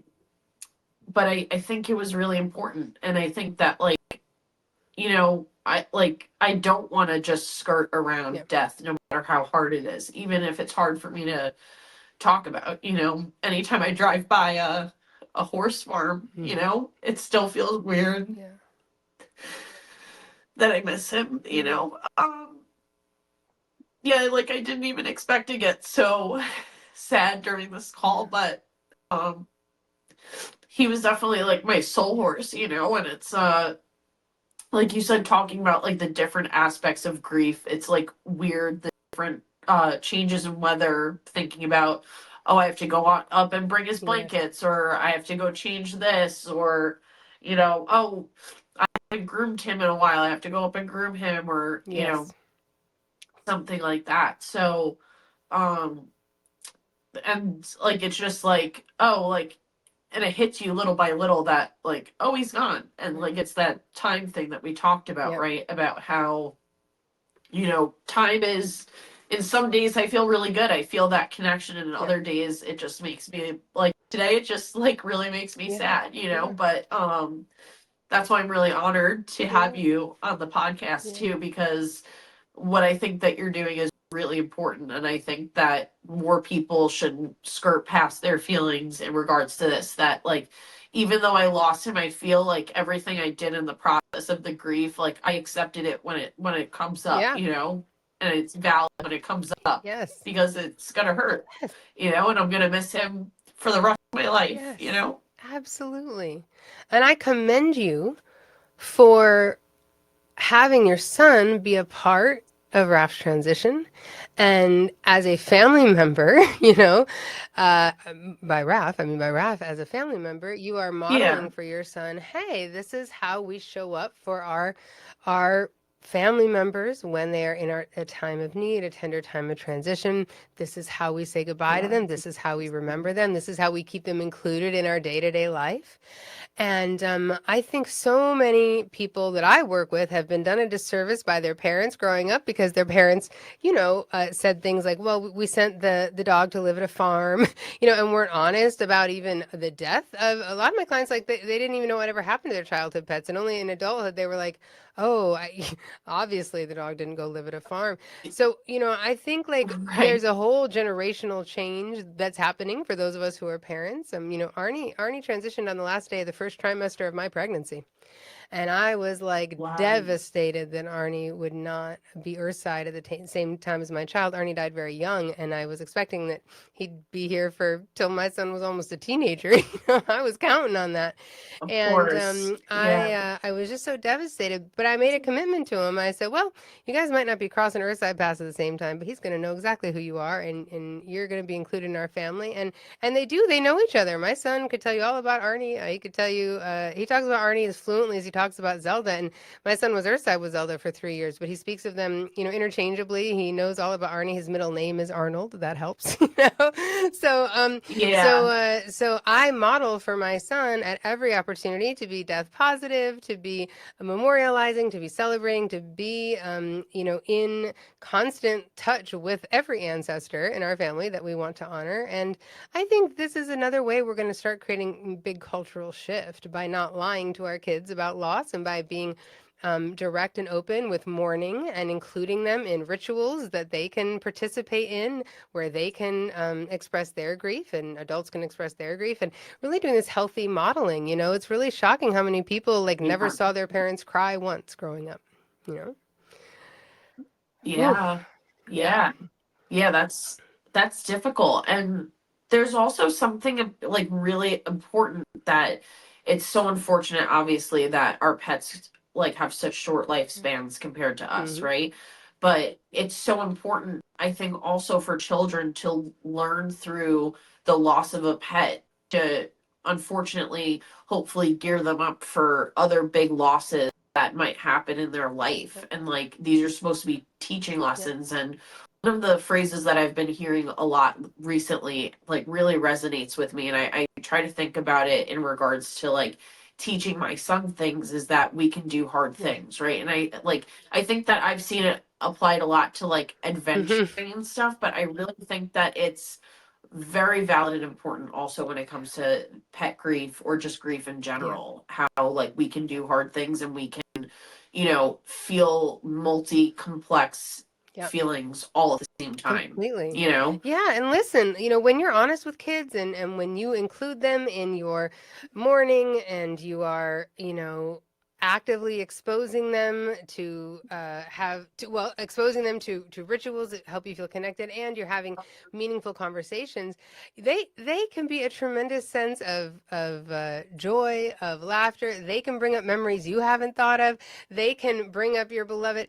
but I think it was really important. And I think that, like, I don't want to just skirt around Yep. death, no matter how hard it is, even if it's hard for me to talk about. Anytime I drive by a horse farm, Mm-hmm. it still feels weird Yeah. that I miss him. Yeah. Yeah, like I didn't even expect to get so sad during this call, but um he was definitely like my soul horse, and it's like you said, talking about like the different aspects of grief. It's like weird, the different changes in weather, thinking about, oh, I have to go on up and bring his Yes. blankets, or I have to go change this, or oh, I haven't groomed him in a while, I have to go up and groom him, or Yes. something like that. So um and like it's just like, oh, like, and it hits you little by little that, like, oh, he's gone. And like Right. it's that time thing that we talked about, Yep. right? About how time is, in some days I feel really good, I feel that connection, and in Yep. other days it just makes me, like, today it just like really makes me Yeah. sad, Yeah. but that's why I'm really honored to have Yeah. you on the podcast Yeah. too, because what I think that you're doing is really important. And I think that more people should skirt past their feelings in regards to this. That, like, even though I lost him, I feel like everything I did in the process of the grief, like I accepted it when it comes up, Yeah. and it's valid when it comes up, Yes. because it's gonna hurt, Yes. and I'm gonna miss him for the rest of my life, Yes. Absolutely. And I commend you for having your son be a part of Raf's transition. And as a family member, uh, by Raf, I mean by Raf, as a family member, you are Yeah. modeling for your son, hey, this is how we show up for our family members when they are in a time of need, a tender time of transition. This is how we say goodbye to Yeah. them. This is how we remember them. This is how we keep them included in our day-to-day life. And I think so many people that I work with have been done a disservice by their parents growing up because their parents, said things like, "Well, we sent the dog to live at a farm," and weren't honest about even the death of a lot of my clients. Like they didn't even know what ever happened to their childhood pets, and only in adulthood they were like, "Oh, obviously the dog didn't go live at a farm." So I think like Right. there's a whole generational change that's happening for those of us who are parents. Arnie transitioned on the last day of the first trimester of my pregnancy. And I was like Wow. devastated that Arnie would not be Earthside at the same time as my child. Arnie died very young, and I was expecting that he'd be here for till my son was almost a teenager. I was counting on that, Of and course. Yeah. I was just so devastated. But I made a commitment to him. I said, "Well, you guys might not be crossing Earthside paths at the same time, but he's going to know exactly who you are, and you're going to be included in our family." And they do. They know each other. My son could tell you all about Arnie. He could tell you. He talks about Arnie as fluently as he talks about Zelda. And my son was Earthside with Zelda for 3 years, but he speaks of them, interchangeably. He knows all about Arnie. His middle name is Arnold. That helps. Yeah. So I model for my son at every opportunity to be death positive, to be memorializing, to be celebrating, to be, in constant touch with every ancestor in our family that we want to honor. And I think this is another way we're going to start creating big cultural shift by not lying to our kids about loss and by being direct and open with mourning and including them in rituals that they can participate in, where they can express their grief and adults can express their grief, and really doing this healthy modeling. It's really shocking how many people like never Yeah. saw their parents cry once growing up. You know, Whew. Yeah. Yeah. Yeah. Yeah, that's difficult. And there's also something like really important that it's so unfortunate, obviously, that our pets like have such short lifespans compared to us, Hmm. right? But it's so important, I think, also for children to learn through the loss of a pet to unfortunately, hopefully gear them up for other big losses that might happen in their life. Yep. And like these are supposed to be teaching Yep. lessons. And one of the phrases that I've been hearing a lot recently, like really resonates with me. And I try to think about it in regards to like teaching my son things is that we can do hard Yeah. things, right? And I think that I've seen it applied a lot to like adventuring Hmm. and stuff, but I really think that it's very valid and important also when it comes to pet grief or just grief in Yeah. general, how like we can do hard things and we can, feel multi complex Yep. feelings all at the same time, Completely. you know? Yeah, and listen, when you're honest with kids and when you include them in your mourning and you are, actively exposing them to exposing them to rituals that help you feel connected and you're having meaningful conversations, they can be a tremendous sense of joy, of laughter. They can bring up memories you haven't thought of. They can bring up your beloved.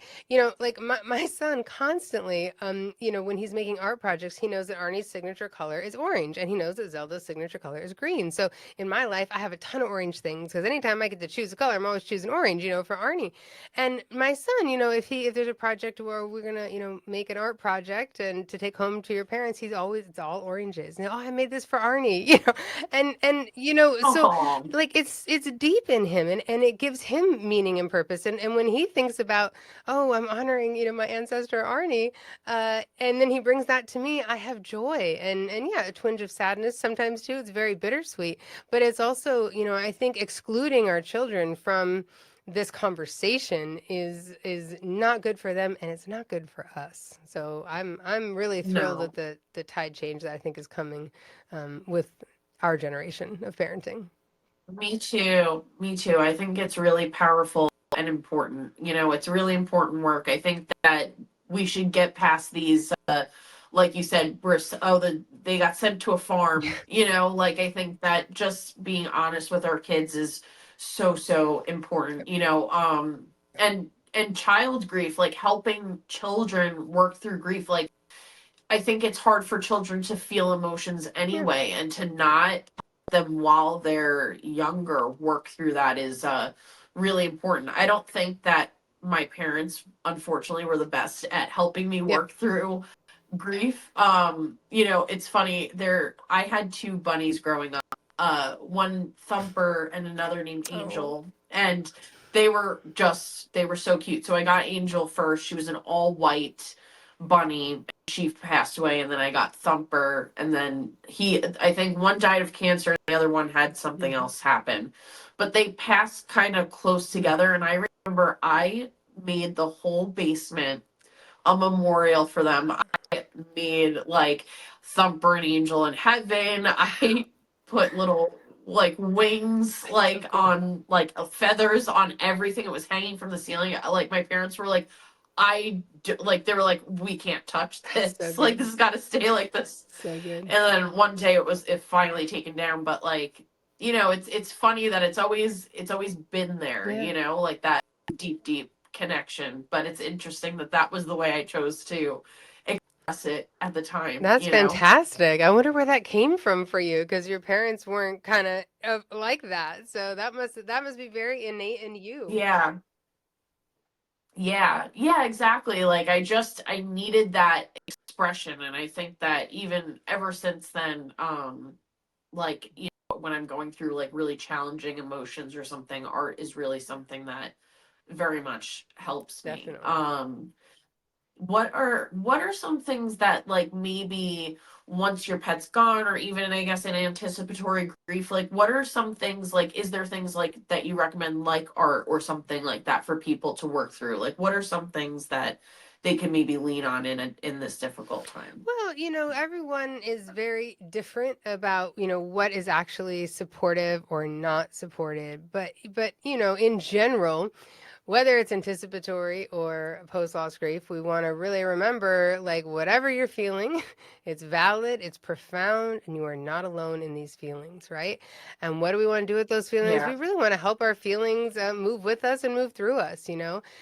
Like my son constantly, when he's making art projects, he knows that Arnie's signature color is orange and he knows that Zelda's signature color is green. So in my life, I have a ton of orange things because anytime I get to choose a color, I'm always choosing orange, for Arnie. And my son, if there's a project where we're gonna, make an art project and to take home to your parents, it's all oranges. And, oh, I made this for Arnie, so Oh, like it's deep in him and it gives him meaning and purpose. And when he thinks about, oh, I'm honoring, my ancestor Arnie, and then he brings that to me, I have joy and yeah, a twinge of sadness sometimes too. It's very bittersweet, but it's also, I think excluding our children from this conversation is not good for them and it's not good for us. So I'm really thrilled no. at the tide change that I think is coming with our generation of parenting. Me too. Me too. I think it's really powerful and important. It's really important work. I think that we should get past these like you said, they got sent to a farm. Like I think that just being honest with our kids is so important. And child grief, like helping children work through grief. Like I think it's hard for children to feel emotions Yeah. anyway, and to not help them while they're younger work through that is really important. I don't think that my parents, unfortunately, were the best at helping me Yep. work through grief. It's funny. I had two bunnies growing up. One Thumper and another named Oh. Angel, and they were so cute. So I got Angel first. She was an all white bunny. She passed away, and then I got Thumper, and then I think one died of cancer, and the other one had something Mhm. else happen. But they passed kind of close together, and I remember I made the whole basement a memorial for them. I made like Thumper and Angel in Heaven. I put little like wings So like cool. on like feathers on everything. It was hanging from the ceiling. Like my parents were like, like they were like, we can't touch So this. Like this good. has got to stay like this. So good. And then one day it finally taken down. But like it's funny that it's always been there. Yeah. Like that deep connection. But it's interesting that that was the way I chose to express it at the time. That's fantastic. I wonder where that came from for you because your parents weren't kind of like that. So that must be very innate in you. Yeah. Yeah, exactly. Like I needed that expression, and I think that even ever since then, like when I'm going through like really challenging emotions or something, art is really something that very much helps me. Definitely. What are some things that like maybe once your pet's gone, or even I guess in anticipatory grief, like what are some things, like is there things like that you recommend, like art or something like that, for people to work through? Like what are some things that they can maybe lean on in this difficult time? Well, everyone is very different about, what is actually supportive or not supported. But, in general, whether it's anticipatory or post-loss grief, we want to really remember, like, whatever you're feeling, it's valid, it's profound, and you are not alone in these feelings, right? And what do we want to do with those feelings? Yeah. We really want to help our feelings move with us and move through us.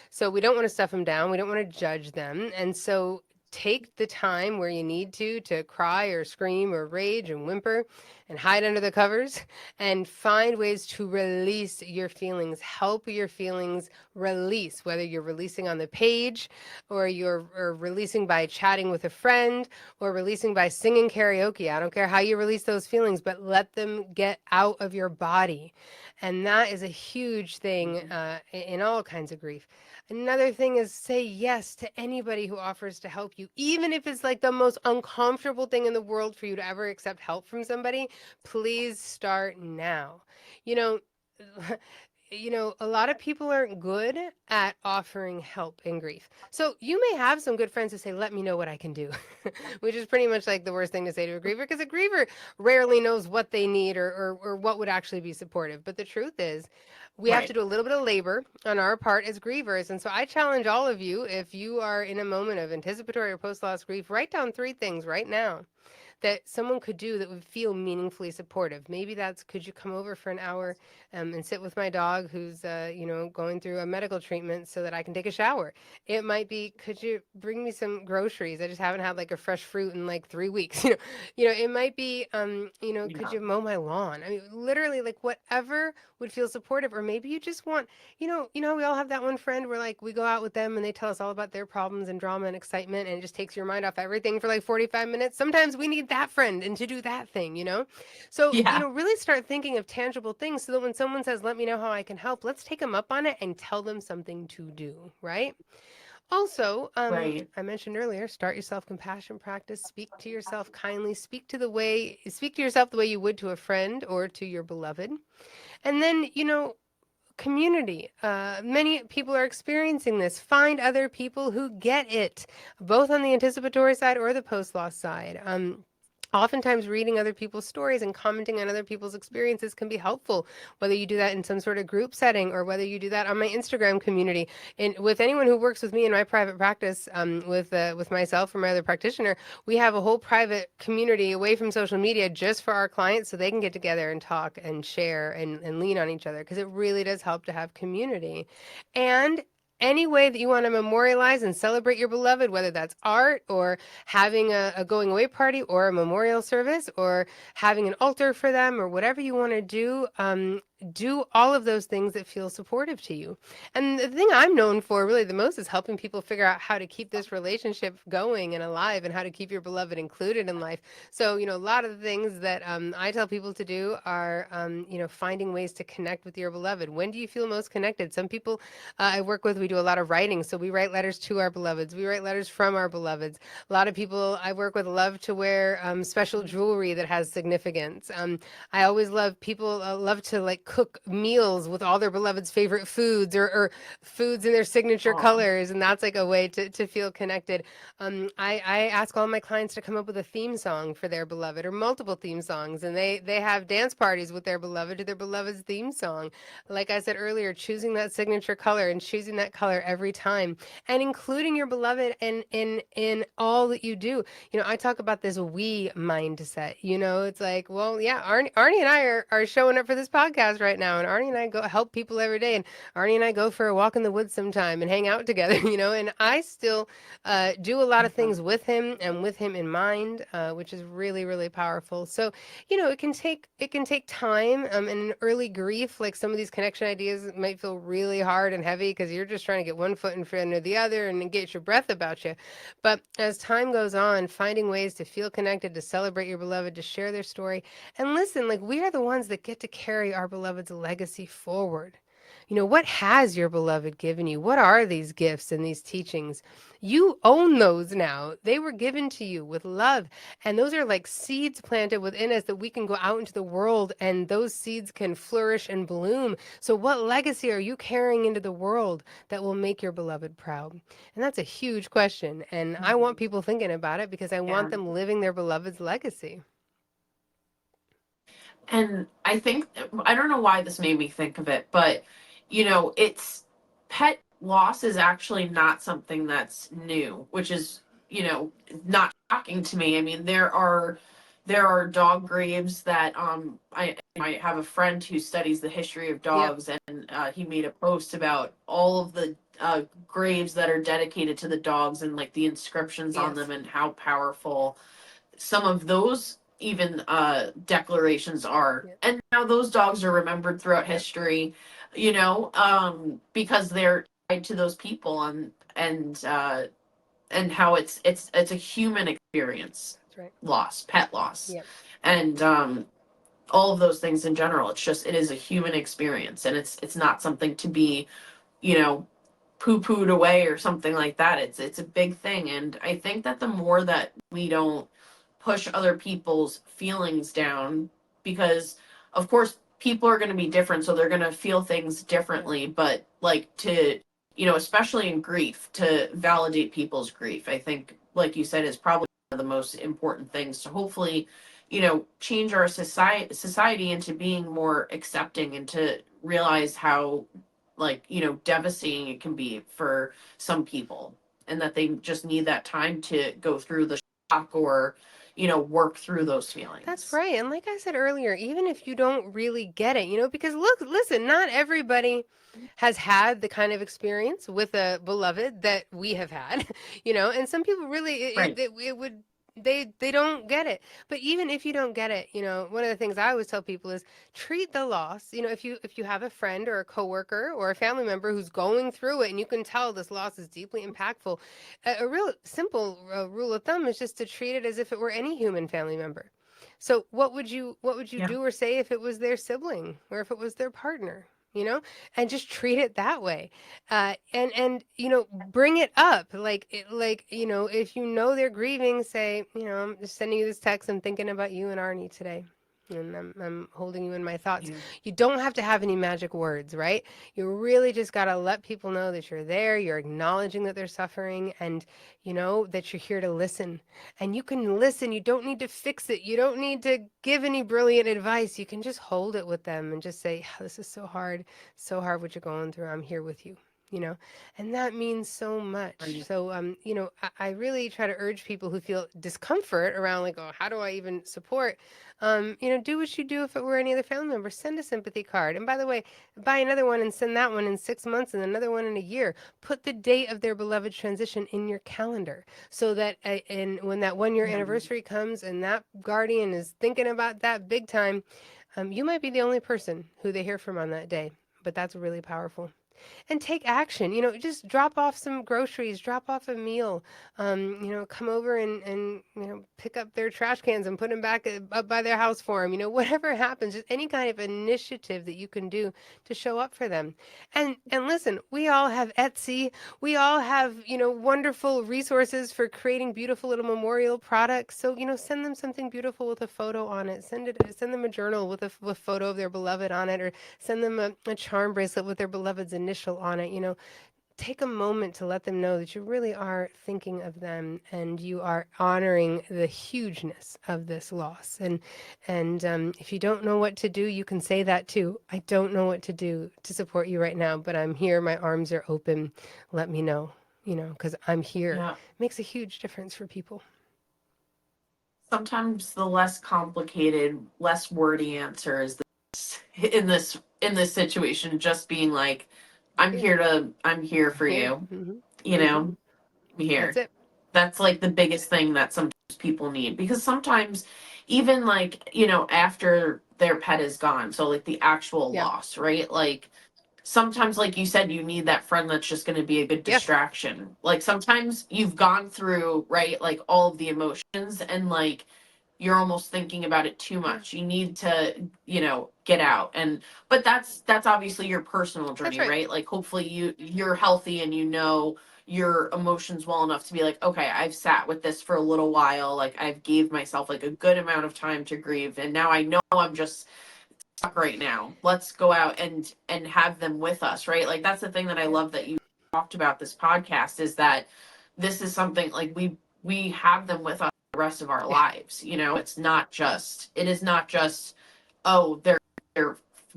So we don't want to stuff them down. We don't want to judge them. And so take the time where you need to cry or scream or rage and whimper and hide under the covers and find ways to release your feelings, help your feelings release, whether you're releasing on the page or releasing by chatting with a friend or releasing by singing karaoke. I don't care how you release those feelings, but let them get out of your body. And that is a huge thing Mhm. in all kinds of grief. Another thing is say yes to anybody who offers to help you, even if it's like the most uncomfortable thing in the world for you to ever accept help from somebody. Please start now. You know, a lot of people aren't good at offering help in grief. So you may have some good friends who say, "Let me know what I can do," which is pretty much like the worst thing to say to a griever because a griever rarely knows what they need or what would actually be supportive. But the truth is, we have to Right. do a little bit of labor on our part as grievers. And so I challenge all of you, if you are in a moment of anticipatory or post loss grief, write down 3 things right now that someone could do that would feel meaningfully supportive. Maybe that's, could you come over for an hour and sit with my dog who's going through a medical treatment so that I can take a shower. It might be, could you bring me some groceries? I just haven't had like a fresh fruit in like 3 weeks. It might be could Yeah. you mow my lawn? I mean, literally, like, whatever would feel supportive. Or maybe you just want, we all have that one friend where like we go out with them and they tell us all about their problems and drama and excitement, and it just takes your mind off everything for like 45 minutes. Sometimes we need that friend and to do that thing. So, Yeah. really start thinking of tangible things so that when someone says, let me know how I can help, let's take them up on it and tell them something to do, right? Also, Right. I mentioned earlier, start your self-compassion practice. Speak to yourself kindly. Speak to yourself the way you would to a friend or to your beloved. And then, community. Many people are experiencing this. Find other people who get it, both on the anticipatory side or the post-loss side. Oftentimes, reading other people's stories and commenting on other people's experiences can be helpful, whether you do that in some sort of group setting or whether you do that on my Instagram community. And with anyone who works with me in my private practice, with myself or my other practitioner, we have a whole private community away from social media just for our clients so they can get together and talk and share and lean on each other because it really does help to have community. And any way that you want to memorialize and celebrate your beloved, whether that's art or having a going away party or a memorial service or having an altar for them or whatever you want to do all of those things that feel supportive to you. And the thing I'm known for really the most is helping people figure out how to keep this relationship going and alive and how to keep your beloved included in life. So, a lot of the things that I tell people to do are, finding ways to connect with your beloved. When do you feel most connected? Some people I work with, we do a lot of writing. So we write letters to our beloveds. We write letters from our beloveds. A lot of people I work with love to wear special jewelry that has significance. I always love people love to like cook meals with all their beloveds' favorite foods or foods in their signature Aw. colors, and that's like a way to feel connected. I ask all my clients to come up with a theme song for their beloved or multiple theme songs, and they have dance parties with their beloved to their beloved's theme song. Like I said earlier, choosing that signature color and choosing that color every time, and including your beloved in all that you do. I talk about this we mindset. It's like, well, yeah, Arnie and I are showing up for this podcast right now, and Arnie and I go help people every day, and Arnie and I go for a walk in the woods sometime and hang out together. And I still do a lot of things with him and with him in mind, which is really, really powerful. So, it can take time and an early grief. Like some of these connection ideas might feel really hard and heavy because you're just trying to get one foot in front of the other and get your breath about you. But as time goes on, finding ways to feel connected, to celebrate your beloved, to share their story, and listen, like we are the ones that get to carry our beloved's legacy forward. What has your beloved given you? What are these gifts and these teachings? You own those now. They were given to you with love. And those are like seeds planted within us that we can go out into the world and those seeds can flourish and bloom. So, what legacy are you carrying into the world that will make your beloved proud? And that's a huge question. And I want people thinking about it because I want Yeah. them living their beloved's legacy. And I think, I don't know why this made me think of it, but it's pet loss is actually not something that's new, which is, not shocking to me. I mean, there are dog graves that I have a friend who studies the history of Yep. dogs, and he made a post about all of the graves that are dedicated to the dogs and like the inscriptions on Yes. them and how powerful some of those even declarations are. Yep. And now those dogs are remembered throughout Yep. history, because they're tied to those people, and how it's a human experience, That's right. pet loss, Yep. and all of those things in general. It is a human experience, and it's not something to be, you know poo-pooed away or something like that. It's a big thing, and I think that the more that we don't push other people's feelings down, because of course people are going to be different, so they're going to feel things Yep. differently, but like to, especially in grief, to validate people's grief, I think, like you said, is probably one of the most important things to hopefully, change our society into being more accepting, and to realize how, like, devastating it can be for some people, and that they just need that time to go through the shock, or work through those That's feelings. right. And like I said earlier, even if you don't really get it, because look, listen, not everybody has had the kind of experience with a beloved that we have had, and some people really, Right. it would. They don't get it. But even if you don't get it, one of the things I always tell people is treat the loss. If you have a friend or a coworker or a family member who's going through it and you can tell this loss is deeply impactful, a real simple rule of thumb is just to treat it as if it were any human family member. So what would you Yeah. do or say if it was their sibling or if it was their partner? And just treat it that way, and bring it up if they're grieving, say, I'm just sending you this text. I'm thinking about you and Arnie today. And I'm holding you in my thoughts. Yeah. You don't have to have any magic words, right? You really just got to let people know that you're there, you're acknowledging that they're suffering, and you know that you're here to listen. And you can listen. You don't need to fix it. You don't need to give any brilliant advice. You can just hold it with them and just say, this is so hard what you're going through. I'm here with you. You know, and that means so much. Right. So, you know, I really try to urge people who feel discomfort around, like, oh, how do I even support? You know, do what you do if it were any other family member. Send a sympathy card. And by the way, buy another one and send that one in 6 months and another one in a year. Put the date of their beloved transition in your calendar so that and when that 1 year Yeah. anniversary comes and that guardian is thinking about that big time, you might be the only person who they hear from on that day. But that's really powerful. And take action. You know, just drop off some groceries, drop off a meal. You know, come over and you know pick up their trash cans and put them back up by their house for them. You know, whatever happens, just any kind of initiative that you can do to show up for them. And listen, we all have Etsy. We all have wonderful resources for creating beautiful little memorial products. So send them something beautiful with a photo on it. Send them a journal with a photo of their beloved on it, or send them a charm bracelet with their beloved's initial on it. Take a moment to let them know that you really are thinking of them and you are honoring the hugeness of this loss. And if you don't know what to do, you can say that too. I don't know what to do to support you right now, but I'm here. My arms are open. Let me know, because I'm here. Yeah. It makes a huge difference for people. Sometimes the less complicated, less wordy answer is in this situation, just being like, Here. I'm here I'm for here. you. Hmm. You know, I'm That's here. it. That's like the biggest thing that sometimes people need, because sometimes even like, after their pet is gone, so like the actual Yeah. loss, right? Like sometimes, like you said, you need that friend that's just going to be a good Yes. distraction. Like sometimes you've gone through, right, like all of the emotions, and like you're almost thinking about it too Yeah. much. You need to, get out. And but that's obviously your personal That's journey, right. right? Like hopefully you're healthy and you know your emotions well enough to be like, okay, I've sat with this for a little while. Like I've gave myself like a good amount of time to grieve, and now I know I'm just stuck right now. Let's go out and have them with us, right? Like that's the thing that I Yeah. love that you talked about this podcast, is that this is something like we have them with us the rest of our Yeah. lives. It is not just, oh, they're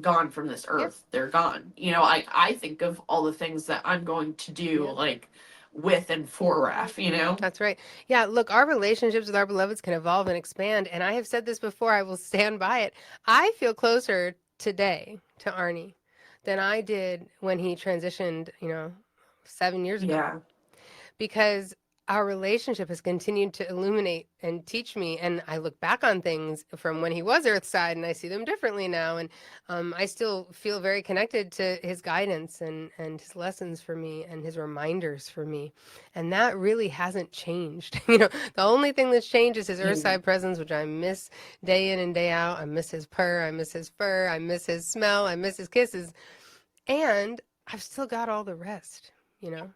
gone from this Yeah. earth. They're gone. I think of all the things that I'm going to do, Yeah. like with and for Raf. That's right. Yeah, look, our relationships with our beloveds can evolve and expand. And I have said this before, I will stand by it. I feel closer today to Arnie than I did when he transitioned, 7 years ago, Yeah. because our relationship has continued to illuminate and teach me. And I look back on things from when he was Earthside and I see them differently now. And I still feel very connected to his guidance and his lessons for me and his reminders for me. And that really hasn't changed. The only thing that's changed is his Yeah. Earthside presence, which I miss day in and day out. I miss his purr. I miss his fur. I miss his smell. I miss his kisses. And I've still got all the rest, you know?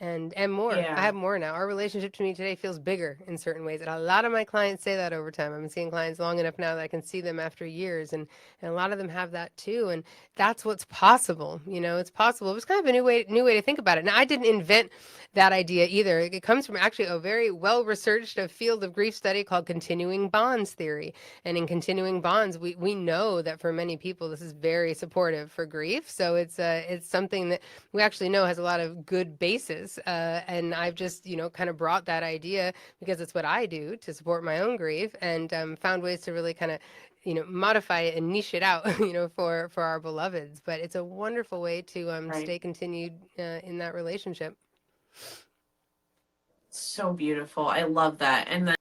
And more. I Yeah. have more now. Our relationship to me today feels bigger in certain ways. And a lot of my clients say that over time. I've been seeing clients long enough now that I can see them after years. And a lot of them have that too. And that's what's possible. It's possible. It was kind of a new way to think about it. Now, I didn't invent that idea either. It comes from actually a very well researched field of grief study called continuing bonds theory. And in continuing bonds, we know that for many people this is very supportive for grief. So it's something that we actually know has a lot of good basis. And I've just kind of brought that idea because it's what I do to support my own grief, and found ways to really kind of modify it and niche it out for our beloveds. But it's a wonderful way to Right. stay continued in that relationship. So beautiful. I love that. And then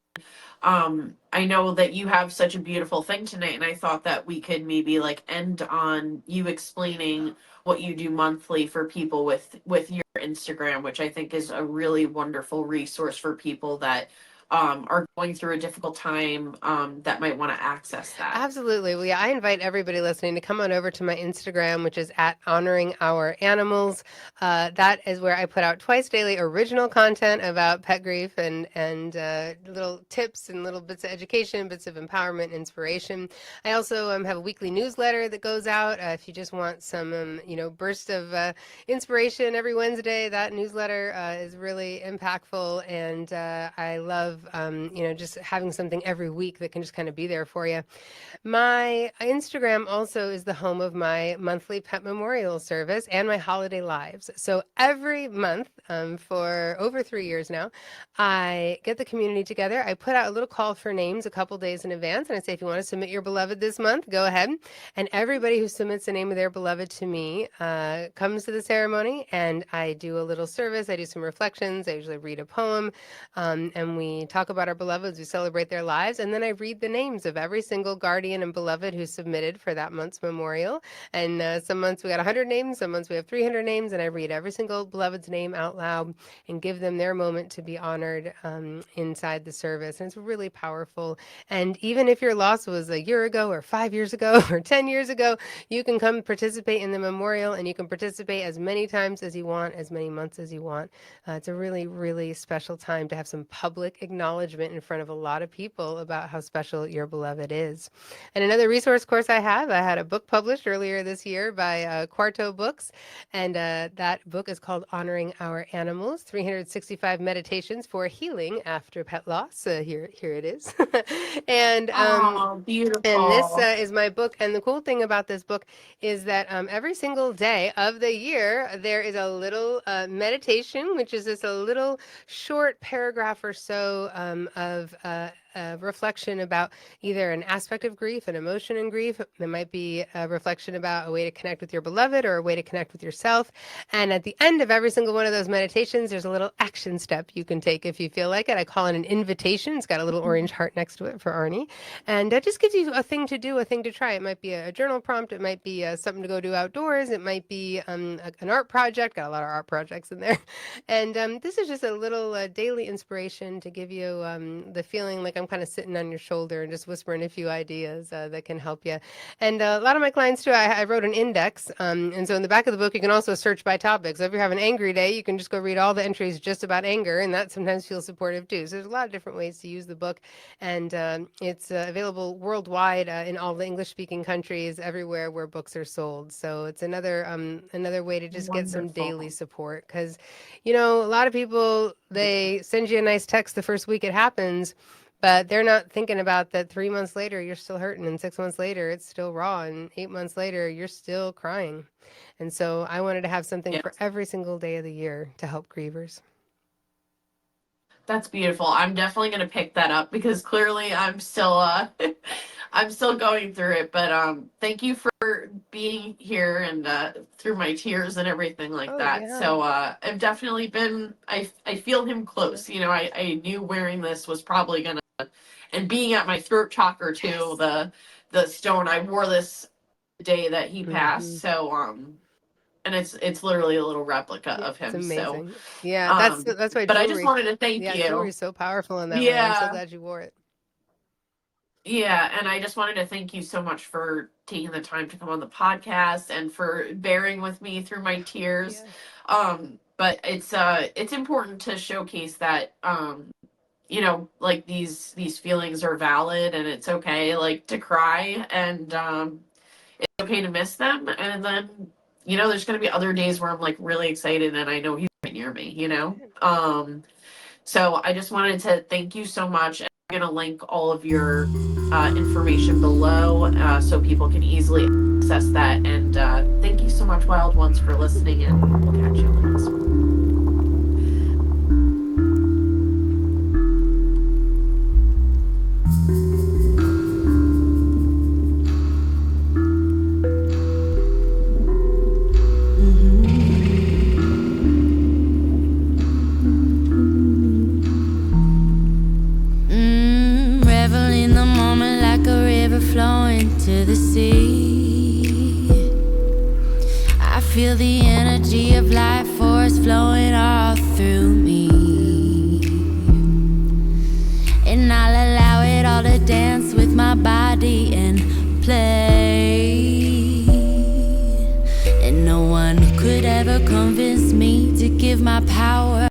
I know that you have such a beautiful thing tonight, and I thought that we could maybe like end on you explaining what you do monthly for people with your Instagram, which I think is a really wonderful resource for people that are going through a difficult time that might want to access that. Absolutely. Well, yeah, I invite everybody listening to come on over to my Instagram, which is at Honoring Our Animals. That is where I put out twice daily original content about pet grief and little tips and little bits of education, bits of empowerment, inspiration. I also have a weekly newsletter that goes out. If you just want some, burst of inspiration every Wednesday, that newsletter is really impactful, and I love, just having something every week that can just kind of be there for you. My Instagram also is the home of my monthly pet memorial service and my holiday lives. So every month, for over 3 years now, I get the community together. I put out a little call for names a couple days in advance, and I say, if you want to submit your beloved this month, go ahead. And everybody who submits the name of their beloved to me comes to the ceremony, and I do a little service. I do some reflections. I usually read a poem, and we talk about our beloveds. We celebrate their lives, and then I read the names of every single guardian and beloved who submitted for that month's memorial. And some months we got 100 names, some months we have 300 names, and I read every single beloved's name out loud and give them their moment to be honored inside the service. And it's really powerful. And even if your loss was a year ago or 5 years ago or 10 years ago, you can come participate in the memorial, and you can participate as many times as you want, as many months as you want. It's a really, really special time to have some public acknowledgement in front of a lot of people about how special your beloved is. And another resource course I had a book published earlier this year by Quarto Books, and that book is called Honoring Our Animals, 365 Meditations for Healing After Pet Loss. Here it is. and Oh, and this beautiful. is my book. And the cool thing about this book is that every single day of the year, there is a little meditation, which is just a little short paragraph or so of reflection about either an aspect of grief, an emotion in grief. There might be a reflection about a way to connect with your beloved or a way to connect with yourself. And at the end of every single one of those meditations, there's a little action step you can take if you feel like it. I call it an invitation. It's got a little orange heart next to it for Arnie. And that just gives you a thing to do, a thing to try. It might be a journal prompt. It might be something to go do outdoors. It might be an art project. Got a lot of art projects in there. And this is just a little daily inspiration to give you the feeling like I'm kind of sitting on your shoulder and just whispering a few ideas that can help you. And a lot of my clients too, I wrote an index. And so in the back of the book, you can also search by topic. So if you're having an angry day, you can just go read all the entries just about anger. And that sometimes feels supportive too. So there's a lot of different ways to use the book. And it's available worldwide in all the English speaking countries, everywhere where books are sold. So it's another way to just get some daily Wonderful. support. Because, a lot of people, they send you a nice text the first week it happens, but they're not thinking about that 3 months later, you're still hurting, and 6 months later, it's still raw, and 8 months later, you're still crying. And so I wanted to have something for Yes. every single day of the year to help grievers. That's beautiful. I'm definitely going to pick that up because clearly I'm still I'm still going through it, but thank you for being here and through my tears and everything like Oh, that. yeah. So I've definitely been I feel him close. I knew wearing this was probably going to, and being at my throat chakra too, Yes. the stone. I wore this the day that he Hmm. passed. So and it's literally a little replica Yeah, of it's him. So amazing. Yeah, that's why but I just jewelry. wanted to thank Yeah, jewelry you. is so powerful in that way. I'm so Yeah. glad you wore it. Yeah, and I just wanted to thank you so much for taking the time to come on the podcast and for bearing with me through my tears. Yeah. But it's important to showcase that like these feelings are valid and it's okay like to cry and it's okay to miss them and then there's going to be other days where I'm like really excited and I know he's right near me. So I just wanted to thank you so much. I'm going to link all of your information below so people can easily access that. And thank you so much, Wild Ones, for listening, and we'll catch you on the next one. Revel in the moment like a river flowing to the sea. I feel the energy of life force flowing all through me. give my power.